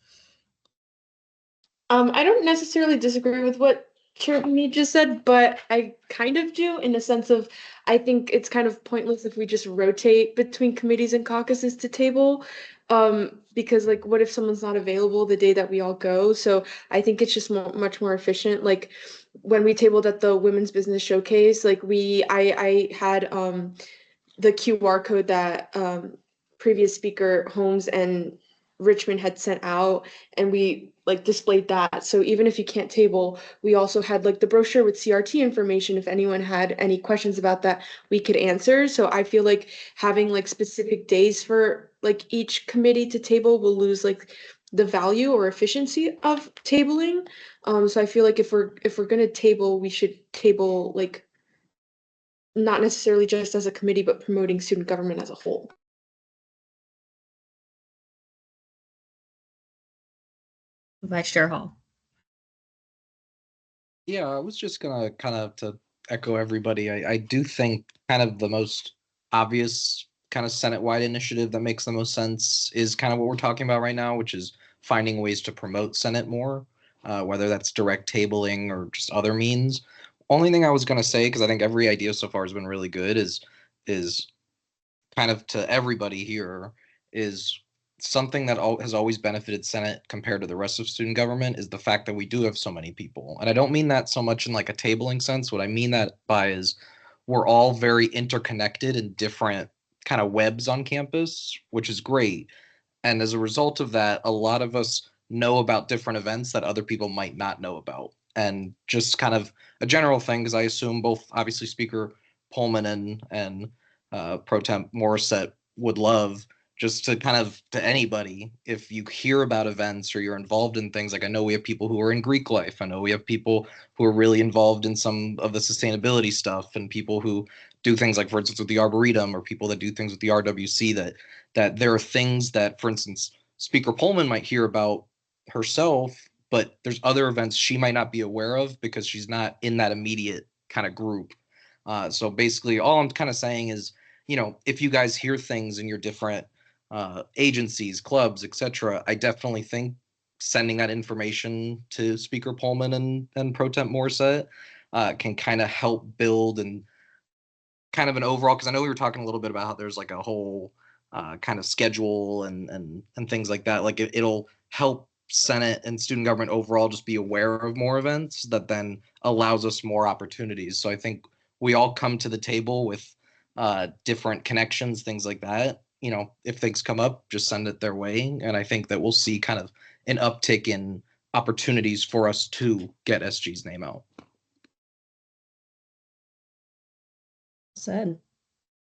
S7: I don't necessarily disagree with what Chair Hamid just said, but I kind of do in the sense of I think it's kind of pointless if we just rotate between committees and caucuses to table. Because like what if someone's not available the day that we all go? So I think it's just much more efficient. Like when we tabled at the Women's Business Showcase, like I had the QR code that previous speaker Holmes and Richmond had sent out, and we like displayed that. So even if you can't table, we also had like the brochure with CRT information. If anyone had any questions about that, we could answer. So I feel like having like specific days for like each committee to table will lose like the value or efficiency of tabling. So I feel like if we're gonna table, we should table like not necessarily just as a committee, but promoting student government as a whole.
S1: Vice Chair Hall.
S10: Yeah, I was just gonna kind of to echo everybody. I do think kind of the most obvious kind of Senate-wide initiative that makes the most sense is kind of what we're talking about right now, which is finding ways to promote Senate more, whether that's direct tabling or just other means. Only thing I was gonna say, because I think every idea so far has been really good, is kind of to everybody here, is something that has always benefited Senate compared to the rest of student government is the fact that we do have so many people. And I don't mean that so much in like a tabling sense. What I mean that by is we're all very interconnected in different kind of webs on campus, which is great. And as a result of that, a lot of us know about different events that other people might not know about. And just kind of a general thing, because I assume both obviously Speaker Pullman and Pro Temp Morissette would love just to kind of to anybody, if you hear about events or you're involved in things, like I know we have people who are in Greek life. I know we have people who are really involved in some of the sustainability stuff, and people who do things like, for instance, with the Arboretum, or people that do things with the RWC, that there are things that, for instance, Speaker Pullman might hear about herself, but there's other events she might not be aware of because she's not in that immediate kind of group. So basically all I'm kind of saying is, you know, if you guys hear things in your different agencies, clubs, etc., I definitely think sending that information to Speaker Pullman and Pro Temp Morissette can kind of help build and kind of an overall, because I know we were talking a little bit about how there's like a whole kind of schedule and things like that. Like it'll help Senate and student government overall just be aware of more events that then allows us more opportunities. So I think we all come to the table with different connections, things like that. You know, if things come up, just send it their way. And I think that we'll see kind of an uptick in opportunities for us to get SG's name out.
S1: Said.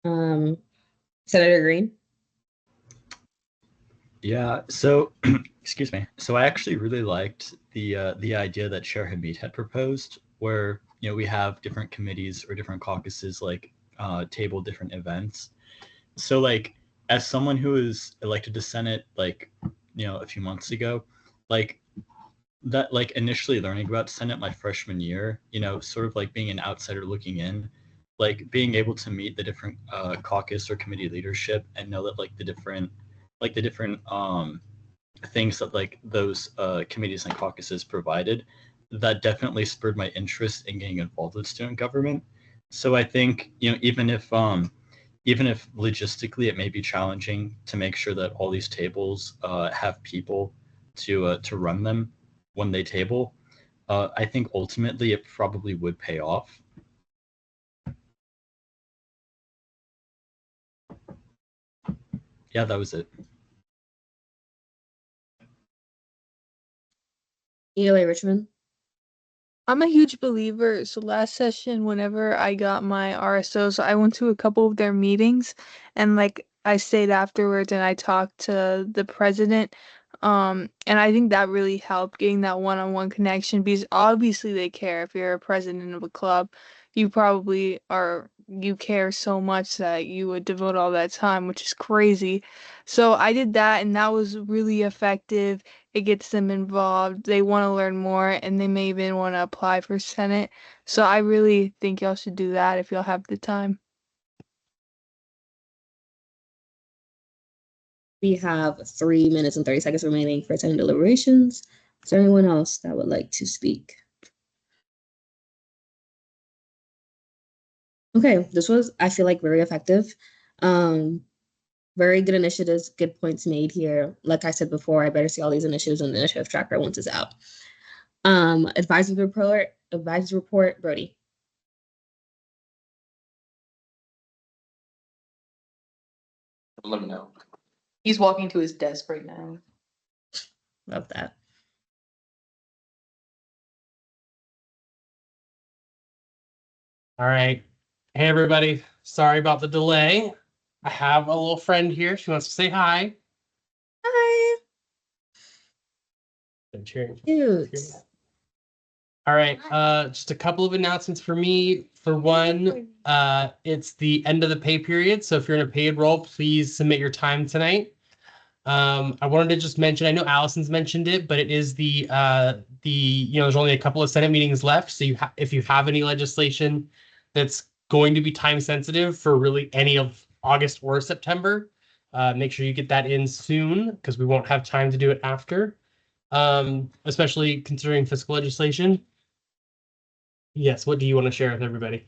S1: Senator Green.
S20: Yeah, so excuse me. So I actually really liked the idea that Chair Hamid had proposed, where we have different committees or different caucuses like table different events. So like as someone who was elected to Senate like a few months ago, like that, like initially learning about Senate my freshman year, sort of like being an outsider looking in, like being able to meet the different caucus or committee leadership and know that like the different things that like those committees and caucuses provided, that definitely spurred my interest in getting involved with student government. So I think even if logistically it may be challenging to make sure that all these tables have people to run them when they table, I think ultimately it probably would pay off. Yeah, that was it.
S1: Eli Richmond.
S21: I'm a huge believer. So last session, whenever I got my RSOs, I went to a couple of their meetings, and like I stayed afterwards and I talked to the president. And I think that really helped getting that one-on-one connection, because obviously they care. If you're a president of a club, you probably you care so much that you would devote all that time, which is crazy. So I did that, and that was really effective. It gets them involved. They want to learn more, and they may even want to apply for Senate. So I really think y'all should do that if y'all have the time.
S1: We have 3 minutes and 30 seconds remaining for Senate deliberations. Is there anyone else that would like to speak? Okay, this was, I feel like, very effective. Very good initiatives, good points made here. Like I said before, I better see all these initiatives on the initiative tracker once it's out. Advisory report, Brody.
S18: Let me know.
S6: He's walking to his desk right now.
S1: Love that.
S2: All right. Hey, everybody. Sorry about the delay. I have a little friend here. She wants to say hi.
S1: Hi. Cute.
S2: All right. Just a couple of announcements for me. For one, it's the end of the pay period. So if you're in a paid role, please submit your time tonight. I wanted to just mention, I know Allison's mentioned it, but it is there's only a couple of Senate meetings left. So if you have any legislation that's going to be time sensitive for really any of August or September, make sure you get that in soon, because we won't have time to do it after, especially considering fiscal legislation. Yes, what do you want to share with everybody?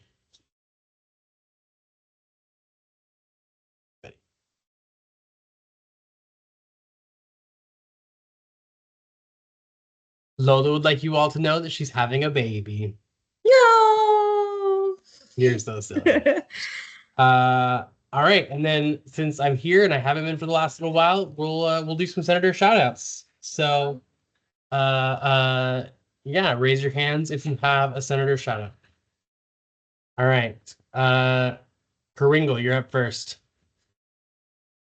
S2: Lola would like you all to know that she's having a baby.
S1: No.
S2: You're so silly. All right, and then since I'm here and I haven't been for the last little while, we'll do some senator shout outs. So yeah, raise your hands if you have a senator shout out. All right. Kringle, you're up first.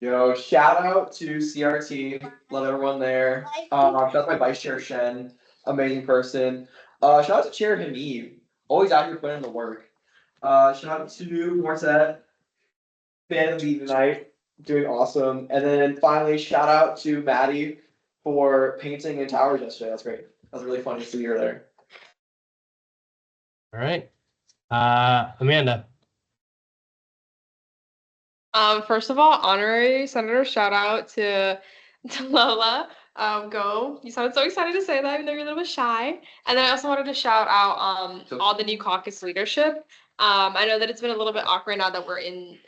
S19: Yo, shout out to CRT. Love everyone there. Shout out to my vice chair Shen, amazing person. Shout out to Chair Hamid, always out here putting in the work. Shout out to Morset, fan of me tonight, doing awesome. And then finally, shout out to Maddie for painting in towers yesterday. That's great. That was really fun to see her there.
S2: All right. Amanda.
S9: First of all, honorary senator shout out to Lola. Go. You sounded so excited to say that, even though you're a little bit shy. And then I also wanted to shout out all the new caucus leadership. I know that it's been a little bit awkward now that we're in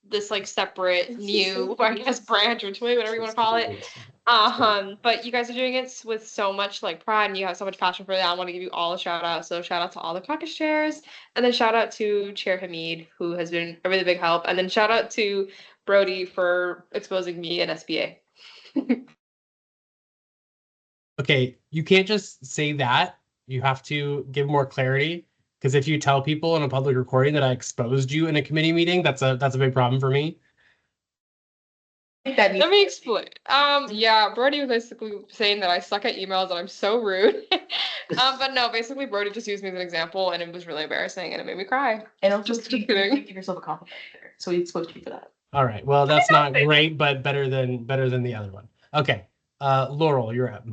S9: this like separate new, I guess, branch or twig, whatever you want to call it. But you guys are doing it with so much like pride and you have so much passion for that. I want to give you all a shout out. So shout out to all the caucus chairs, and then shout out to Chair Hamid, who has been a really big help, and then shout out to Brody for exposing me in SBA.
S2: Okay, you can't just say that. You have to give more clarity, because if you tell people in a public recording that I exposed you in a committee meeting, that's a big problem for me.
S9: Let me explain. Yeah, Brody was basically saying that I suck at emails and I'm so rude. But no, basically Brody just used me as an example and it was really embarrassing and it made me cry.
S6: And also
S9: Just
S6: give
S9: kidding.
S6: yourself a compliment there. So he exposed you for that.
S2: All right. Well, that's not great, but better than the other one. Okay. Laurel, you're up.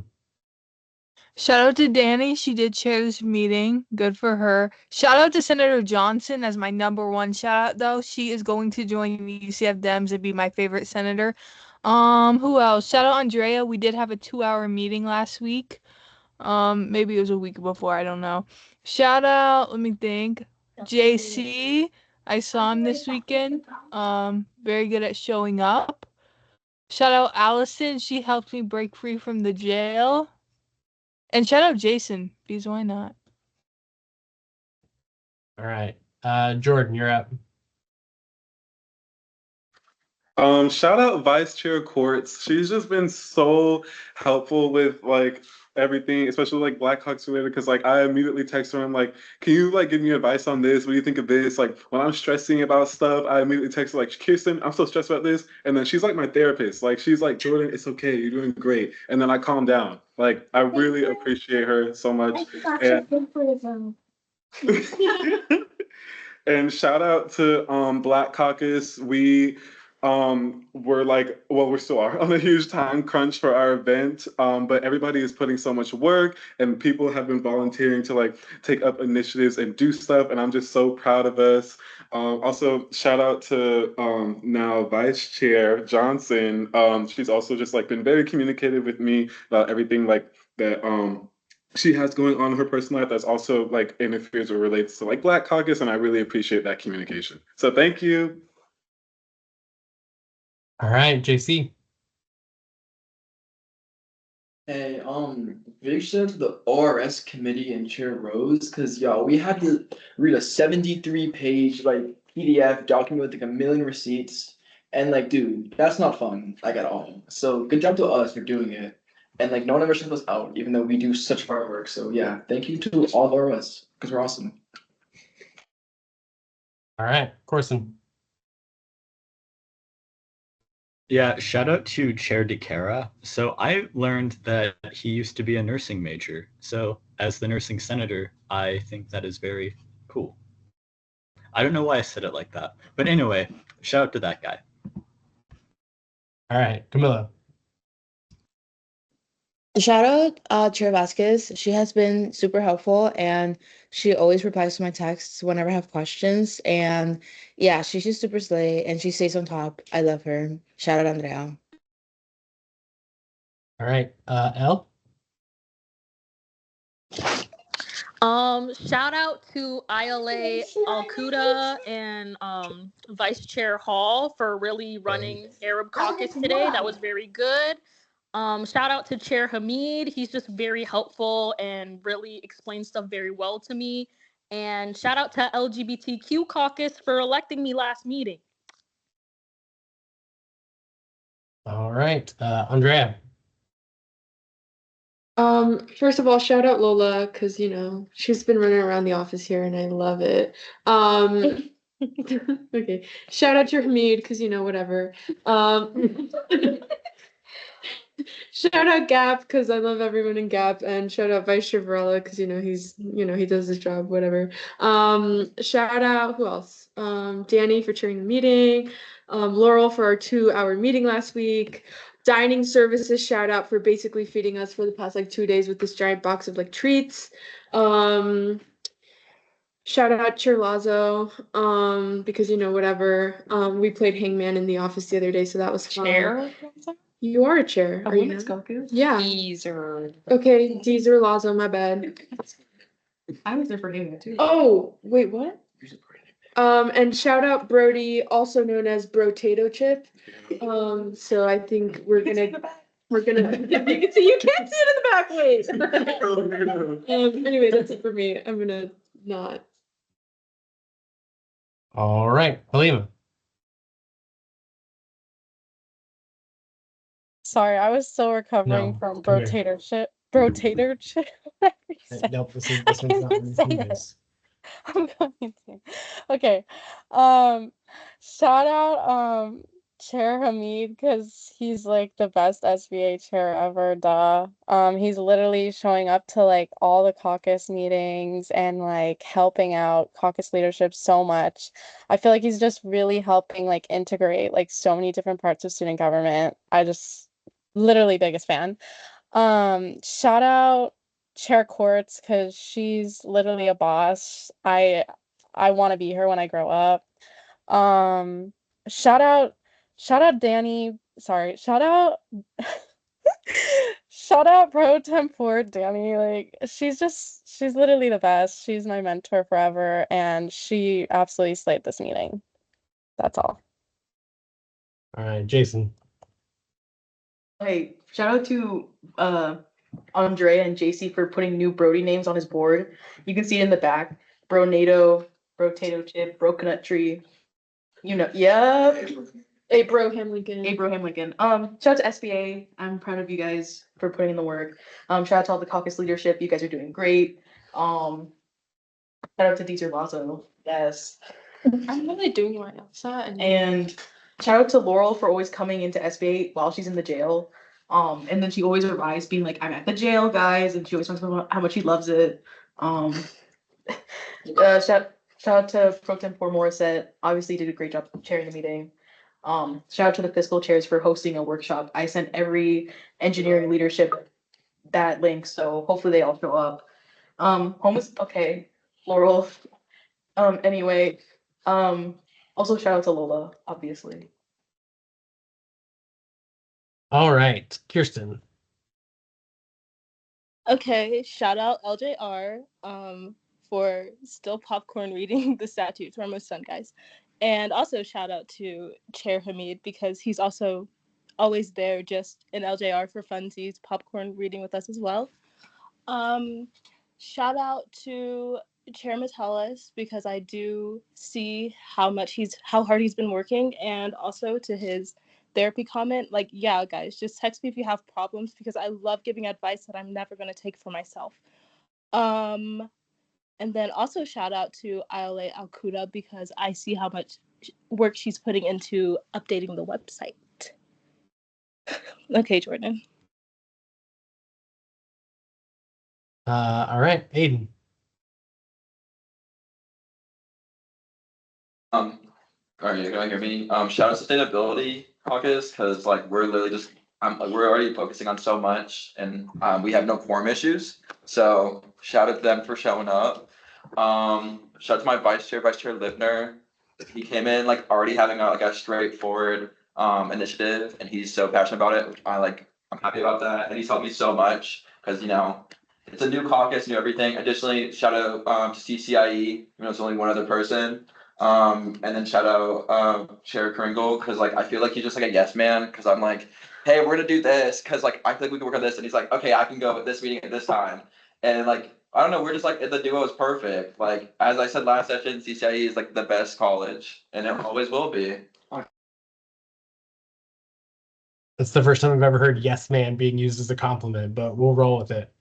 S21: Shout out to Danny. She did chair this meeting. Good for her. Shout out to Senator Johnson as my #1 shout out though. She is going to join the UCF Dems and be my favorite senator. Who else? Shout out Andrea. We did have a 2-hour meeting last week. Maybe it was a week before, I don't know. Shout out, let me think. JC. I saw him this weekend. Very good at showing up. Shout out Allison. She helped me break free from the jail. And shout out Jason, because why not?
S2: All right. Jordan, you're up.
S15: Shout out Vice Chair Quartz. She's just been so helpful with like everything, especially like Blackhawks related. Because like I immediately text her. I'm like, can you like give me advice on this? What do you think of this? Like when I'm stressing about stuff, I immediately text her like, Kirsten, I'm so stressed about this. And then she's like my therapist. Like she's like, Jordan, it's okay. You're doing great. And then I calm down. Like I really appreciate her so much. And shout out to Black Caucus. We we're like, well, we still are on a huge time crunch for our event, but everybody is putting so much work and people have been volunteering to like take up initiatives and do stuff, and I'm just so proud of us. Also shout out to now Vice Chair Johnson. She's also just like been very communicative with me about everything like that she has going on in her personal life that's also like interferes or relates to like Black Caucus, and I really appreciate that communication. So thank you.
S2: All right, JC.
S19: Hey, big shout out to the ORS committee and Chair Rose, cause y'all, we had to read a 73-page like PDF document with like 1 million receipts, and like, dude, that's not fun like at all. So good job to us for doing it, and like no one ever shut us out, even though we do such hard work. So yeah, thank you to all of ORS, cause we're awesome.
S2: All right, Corson.
S20: Yeah, shout out to Chair DeCara. So I learned that he used to be a nursing major. So as the nursing senator, I think that is very cool. I don't know why I said it like that. But anyway, shout out to that guy.
S2: All right, Camilla.
S17: Shout out Chair Vasquez. She has been super helpful and she always replies to my texts whenever I have questions. And yeah, she's just super slay and she stays on top. I love her. Shout out Andrea.
S2: All right, Elle.
S11: Shout out to ILA Alcuda and Vice Chair Hall for really running Arab Caucus today. That was very good. Shout out to Chair Hamid. He's just very helpful and really explains stuff very well to me. And shout out to LGBTQ Caucus for electing me last meeting.
S2: All right, Andrea.
S7: First of all, shout out Lola, because she's been running around the office here and I love it. Okay. Shout out to Hamid, because whatever. Shout out Gap, because I love everyone in Gap, and shout out Vice Chair Varela, because he does his job, whatever. Shout out who else? Danny for chairing the meeting, Laurel for our 2-hour meeting last week. Dining services, shout out for basically feeding us for the past 2 days with this giant box of treats. Shout out Chair Lazo, because whatever. We played Hangman in the office the other day, so that was fun.
S9: Chair?
S7: You are a chair.
S9: A
S7: Are you
S9: women's
S7: not?
S9: caucus?
S7: Yeah.
S9: Teaser.
S7: Okay, Deezer Lazo, my bad.
S9: I was there for Hangman too.
S7: Oh, wait, what? And shout out Brody, also known as Brotato Chip. So I think we're gonna you can see, you can't see it in the back, wait. Anyway, that's it for me. I'm gonna not.
S2: All right, Halima.
S3: Sorry, I was still recovering
S2: No,
S3: from
S2: come here.
S3: brotator chip. Brotator chip. Whatever you said.
S2: Nope, this
S3: I
S2: one's
S3: can't
S2: not
S3: even say it.
S2: this.
S3: I'm going to. Okay. Shout out Chair Hamid, because he's the best SBA chair ever, duh. He's literally showing up to all the caucus meetings and helping out caucus leadership so much. I feel like he's just really helping integrate so many different parts of student government. I just literally biggest fan. Shout out Chair Courts, because she's literally a boss. I want to be her when I grow up. Um, shout out Danny. Sorry, shout out shout out Pro Tempore Danny. She's literally the best. She's my mentor forever, and she absolutely slayed this meeting. That's all.
S2: All right, Jason.
S6: Hey, shout out to Andrea and JC for putting new Brody names on his board. You can see it in the back. Bro-Nato, Brotato Chip, Broconut Tree. Yeah.
S7: Abraham Lincoln.
S6: Abraham Lincoln. Shout out to SBA. I'm proud of you guys for putting in the work. Shout out to all the caucus leadership. You guys are doing great. Shout out to Deezer Lazo. Yes.
S7: I'm really doing my outside.
S6: And shout out to Laurel for always coming into SBA while she's in the jail. And then she always arrives being like, I'm at the jail, guys, and she always talks about how much she loves it. Shout out to Pro Tempore Morissette. Obviously did a great job chairing the meeting. Shout out to the fiscal chairs for hosting a workshop. I sent every engineering leadership that link, so hopefully they all show up. Okay, Laurel. Anyway, also shout out to Lola, obviously.
S2: All right, Kirsten.
S22: Okay, shout out LJR for still popcorn reading the statutes. We're almost done, guys. And also shout out to Chair Hamid, because he's also always there just in LJR for funsies, popcorn reading with us as well. Shout out to Chair Metellus, because I do see how hard he's been working, and also to his therapy comment. Yeah, guys, just text me if you have problems, because I love giving advice that I'm never going to take for myself. And then also shout out to ILA Alcuda, because I see how much work she's putting into updating the website. Okay, Jordan.
S2: All right, Aiden.
S18: All right, you're gonna hear me. Shout out Sustainability Caucus, because we're literally just we're already focusing on so much, and we have no quorum issues. So shout out to them for showing up. Shout out to my Vice Chair Lipner. He came in already having a straightforward initiative, and he's so passionate about it, which I'm happy about that, and he's helped me so much because it's a new caucus, new everything. Additionally, shout out to CCIE, even though it's only one other person. And then shout out Chair Kringle, because I feel like he's just a yes man, because I'm hey, we're gonna do this, because I feel like we can work on this, and he's okay, I can go at this meeting at this time, and I don't know, we're just the duo is perfect. As I said last session, CCIE is the best college, and it always will be.
S2: That's the first time I've ever heard yes man being used as a compliment, but we'll roll with it.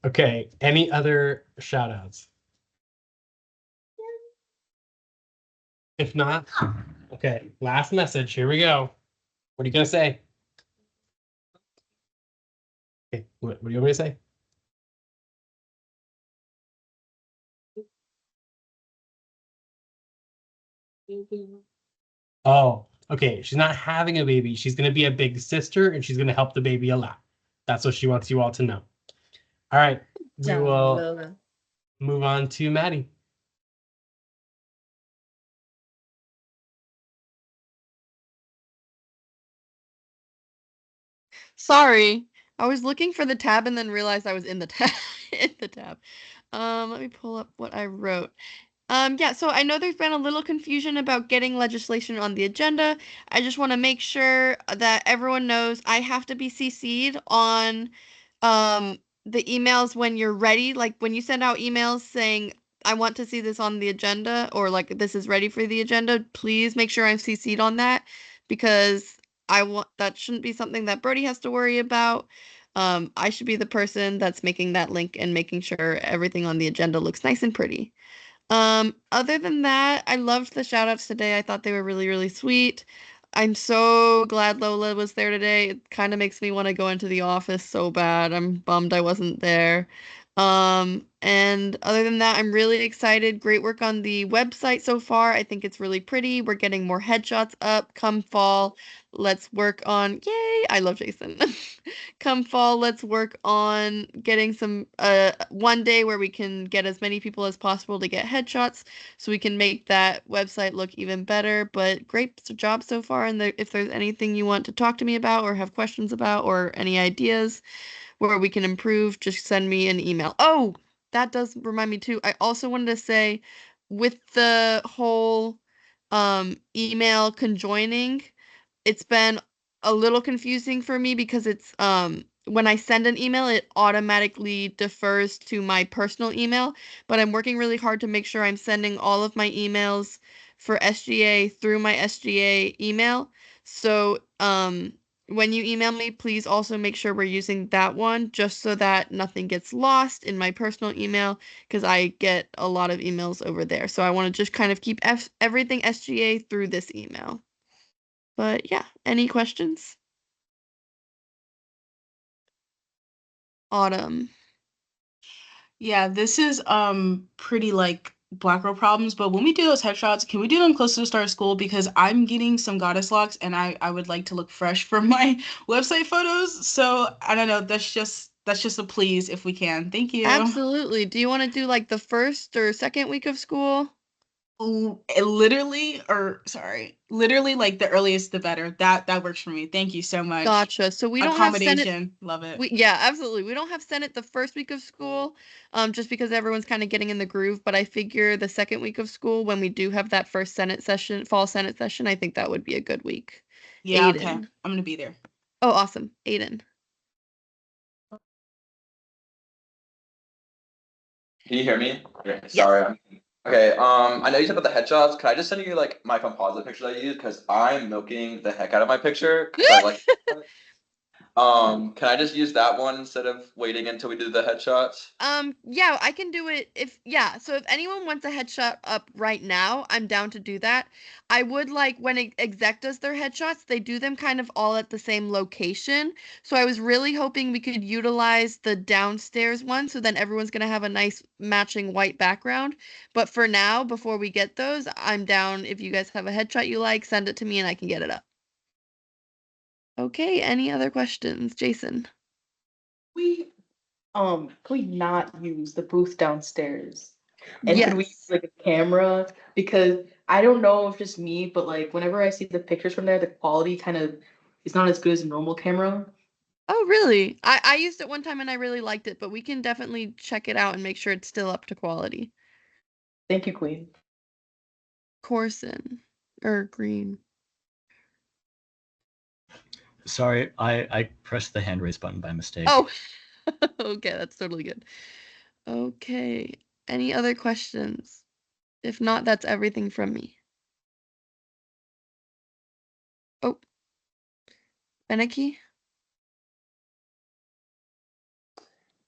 S2: Okay. Any other shout outs? If not, okay. Last message. Here we go. What are you gonna say? Okay, what do you want me to say? Oh, okay. She's not having a baby. She's gonna be a big sister and she's gonna help the baby a lot. That's what she wants you all to know. All right. We will move on to Maddie.
S12: Sorry, I was looking for the tab and then realized I was in the tab. in the tab. Let me pull up what I wrote. Yeah, so I know there's been a little confusion about getting legislation on the agenda. I just want to make sure that everyone knows I have to be CC'd on the emails when you're ready. Like when you send out emails saying, I want to see this on the agenda, or like this is ready for the agenda, please make sure I'm CC'd on that, because that shouldn't be something that Brody has to worry about. I should be the person that's making that link and making sure everything on the agenda looks nice and pretty. Other than that, I loved the shout outs today. I thought they were really, really sweet. I'm so glad Lola was there today. It kind of makes me want to go into the office so bad. I'm bummed I wasn't there. And other than that, I'm really excited. Great work on the website so far. I think it's really pretty. We're getting more headshots up come fall. Let's work on, yay, I love Jason. Come fall, let's work on getting some one day where we can get as many people as possible to get headshots so we can make that website look even better. But great job so far. And if there's anything you want to talk to me about or have questions about or any ideas where we can improve, just send me an email. Oh, that does remind me too. I also wanted to say, with the whole email conjoining, it's been a little confusing for me because it's when I send an email, it automatically defers to my personal email, but I'm working really hard to make sure I'm sending all of my emails for SGA through my SGA email. So when you email me, please also make sure we're using that one, just so that nothing gets lost in my personal email, because I get a lot of emails over there. So I want to just kind of keep everything SGA through this email. But yeah, any questions? Autumn.
S16: Yeah, this is pretty like Black Girl Problems, but when we do those headshots, can we do them close to the start of school? Because I'm getting some goddess locks and I would like to look fresh for my website photos. So I don't know, that's just a please if we can. Thank you.
S12: Absolutely. Do you want to do like the first or second week of school?
S16: Literally like the earliest the better. That works for me. Thank you so much.
S12: Gotcha. So we don't have Senate.
S16: Accommodation. Love it.
S12: Yeah, absolutely. We don't have Senate the first week of school, just because everyone's kind of getting in the groove. But I figure the second week of school, when we do have that first Senate session, fall Senate session, I think that would be a good week.
S16: Yeah,
S12: Aiden.
S16: okay. I'm gonna be there.
S12: Oh, awesome. Aiden.
S18: Can you hear me? Okay, sorry. Okay, I know you said about the headshots. Can I just send you like my composite pictures I use? Because I'm milking the heck out of my picture. 'Cause I like can I just use that one instead of waiting until we do the headshots?
S12: Yeah, I can do it so if anyone wants a headshot up right now, I'm down to do that. I would like when exec does their headshots, they do them kind of all at the same location. So I was really hoping we could utilize the downstairs one, so then everyone's gonna have a nice matching white background. But for now, before we get those, I'm down. If you guys have a headshot you like, send it to me and I can get it up. Okay, any other questions? Jason.
S6: Can we not use the booth downstairs? And can we use like a camera? Because I don't know if just me, but like whenever I see the pictures from there, the quality kind of is not as good as a normal camera.
S12: Oh, really? I used it one time and I really liked it, but we can definitely check it out and make sure it's still up to quality.
S6: Thank you, Queen.
S12: Corson or Green.
S20: Sorry, I pressed the hand raise button by mistake.
S12: Oh, okay, that's totally good. Okay, any other questions? If not, that's everything from me. Oh, Beneki?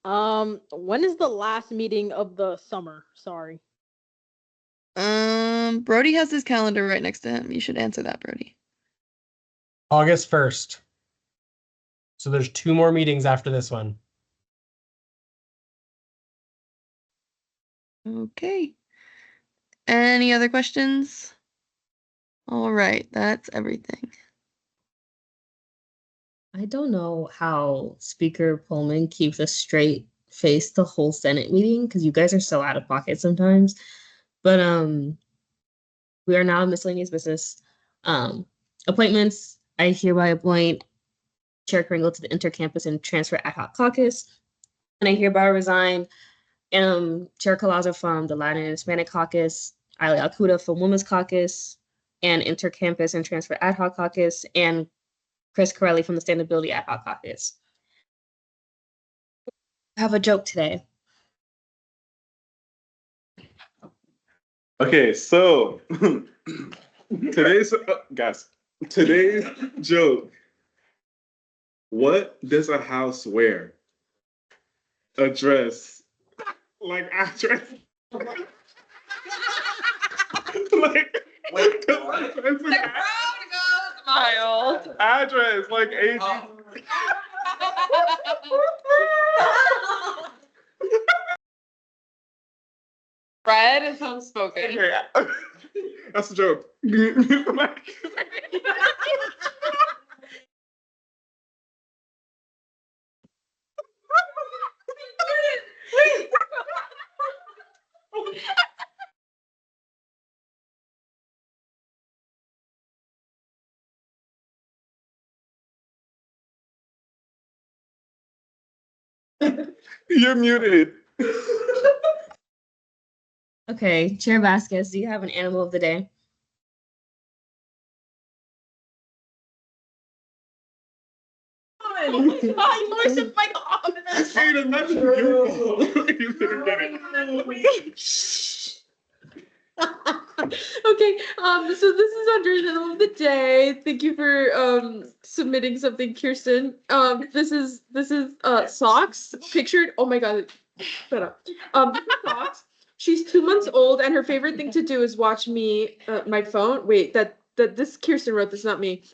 S11: When is the last meeting of the summer? Sorry.
S12: Brody has his calendar right next to him. You should answer that, Brody.
S2: August 1st. So there's 2 more meetings after this one.
S12: Okay. Any other questions? All right, that's everything.
S1: I don't know how Speaker Pullman keeps a straight face the whole Senate meeting because you guys are so out of pocket sometimes. But we are now in miscellaneous business. Appointments. I hereby appoint Chair Kringle to the Intercampus and Transfer Ad Hoc Caucus. And I hereby resign Chair Colazo from the Latin and Hispanic Caucus, Aile Alcuda from Women's Caucus, and Intercampus and Transfer Ad Hoc Caucus, and Chris Corelli from the Standability Ad Hoc Caucus. I have a joke today.
S15: Okay, so today's today's joke. What does a house wear? A dress. Like address. Like
S6: Wait,
S9: Mild.
S15: address, like age.
S9: Fred is unspoken.
S15: Okay, that's a joke. You're muted.
S1: Okay, Chair Vasquez, do you have an animal of the day?
S7: I listen like ominous.
S15: Aiden, that's your fault. You didn't get it.
S7: Okay, so this is under the middle of the day. Thank you for submitting something, Kirsten. This is socks pictured. Oh my god, shut up. Socks. She's 2 months old, and her favorite thing to do is watch me my phone. Wait, that this Kirsten wrote this, not me.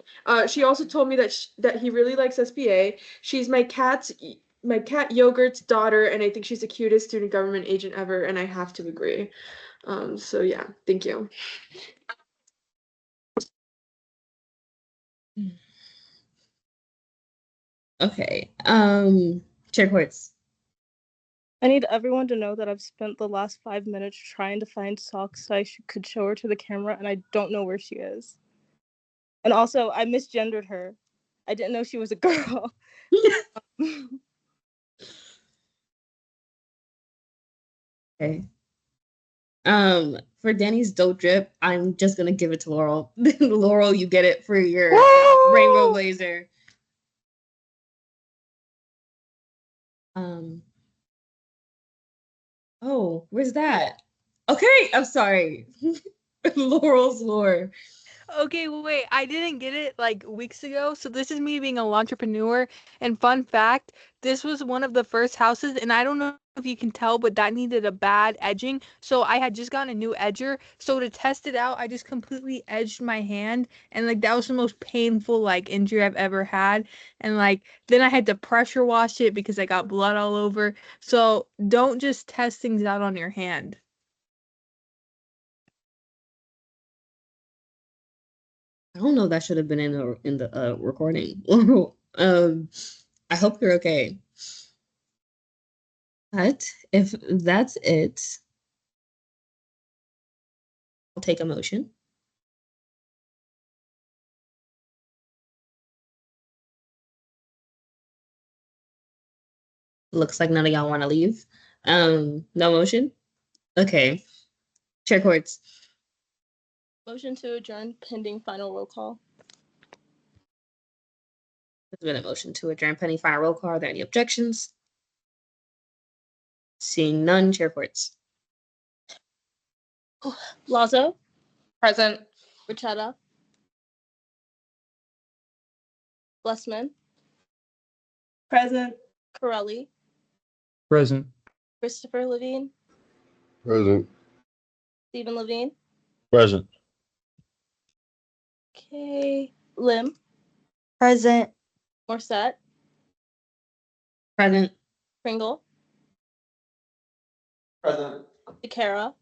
S7: She also told me that that he really likes SBA. She's my cat Yogurt's daughter, and I think she's the cutest student government agent ever, and I have to agree. So yeah, thank you.
S1: Okay, Chair Quartz.
S22: I need everyone to know that I've spent the last 5 minutes trying to find socks so I could show her to the camera, and I don't know where she is. And also, I misgendered her. I didn't know she was a girl.
S1: Okay. For Danny's dope drip, I'm just gonna give it to Laurel. Laurel, you get it for your rainbow blazer. Oh, where's that? Okay, I'm sorry. Laurel's lore.
S21: Okay, wait, I didn't get it like weeks ago. So this is me being a entrepreneur. And fun fact, this was one of the first houses, and I don't know if you can tell, but that needed a bad edging. So I had just gotten a new edger. So to test it out, I just completely edged my hand, and like that was the most painful like injury I've ever had. And like then I had to pressure wash it because I got blood all over. So don't just test things out on your hand.
S1: I don't know if that should have been in the recording. I hope you're okay. But if that's it, I'll take a motion. Looks like none of y'all want to leave. No motion? Okay. Chair Quartz.
S22: Motion to adjourn pending final roll call.
S1: There's been a motion to adjourn pending final roll call. Are there any objections? Seeing none, Chair Quartz.
S22: Lazo,
S9: Present.
S22: Rachetta, Blessman,
S21: Present.
S22: Corelli,
S4: Present.
S22: Christopher Levine,
S5: Present.
S22: Stephen Levine.
S5: Present.
S22: Okay. Lim,
S21: Present.
S22: Morset,
S1: Present.
S22: Pringle,
S18: Present.
S22: DeCara,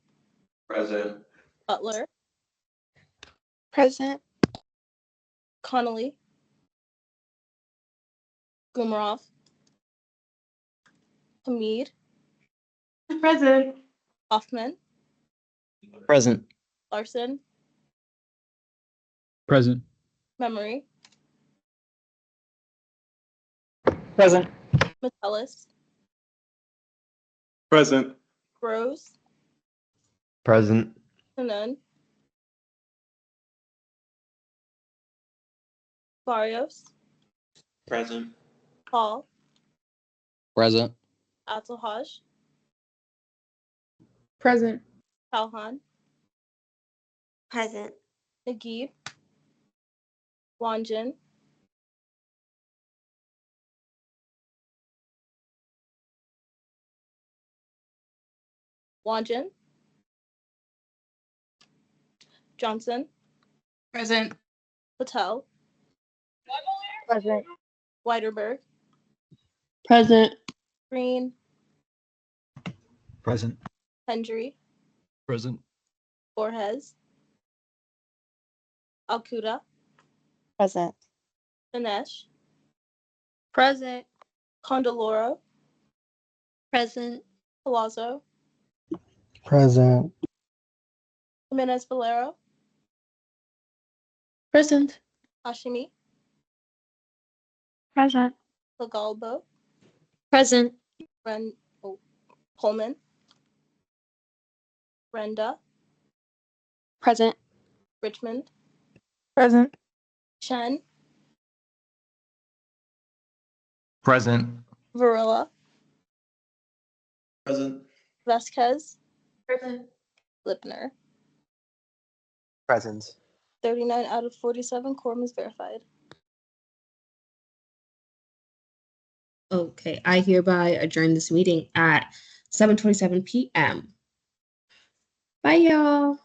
S18: Present.
S22: Butler,
S21: Present.
S22: Connolly, Gumarov, Hamid,
S7: Present.
S22: Hoffman,
S8: Present.
S22: Larson,
S4: Present.
S22: Memory,
S4: Present.
S22: Metellus,
S15: Present.
S22: Rose,
S8: Present.
S22: Hanun, Barrios,
S10: Present.
S22: Paul,
S10: Present.
S22: Abdelhaj,
S7: Present.
S22: Calhan,
S21: Present.
S22: Naguib, Wanjin, Wanjin, Johnson,
S16: Present.
S22: Patel,
S21: Present.
S22: Weiderberg,
S21: Present.
S22: Green,
S20: Present.
S22: Hendry,
S20: Present.
S22: Borges, Alcuda,
S21: Present.
S22: Dinesh,
S21: Present.
S22: Condoloro,
S21: Present.
S22: Palazzo,
S5: Present.
S22: Jimenez Valero,
S21: Present.
S22: Hashimi,
S21: Present.
S22: Lagalbo,
S21: Present.
S22: Pullman, Brenda,
S21: Present.
S22: Richmond,
S21: Present.
S22: Chen,
S5: Present.
S22: Varela,
S18: Present.
S22: Vasquez,
S21: Present.
S22: Lipner.
S5: Present.
S22: 39 out of 47, quorum is verified.
S1: Okay, I hereby adjourn this meeting at 7:27 p.m. Bye, y'all.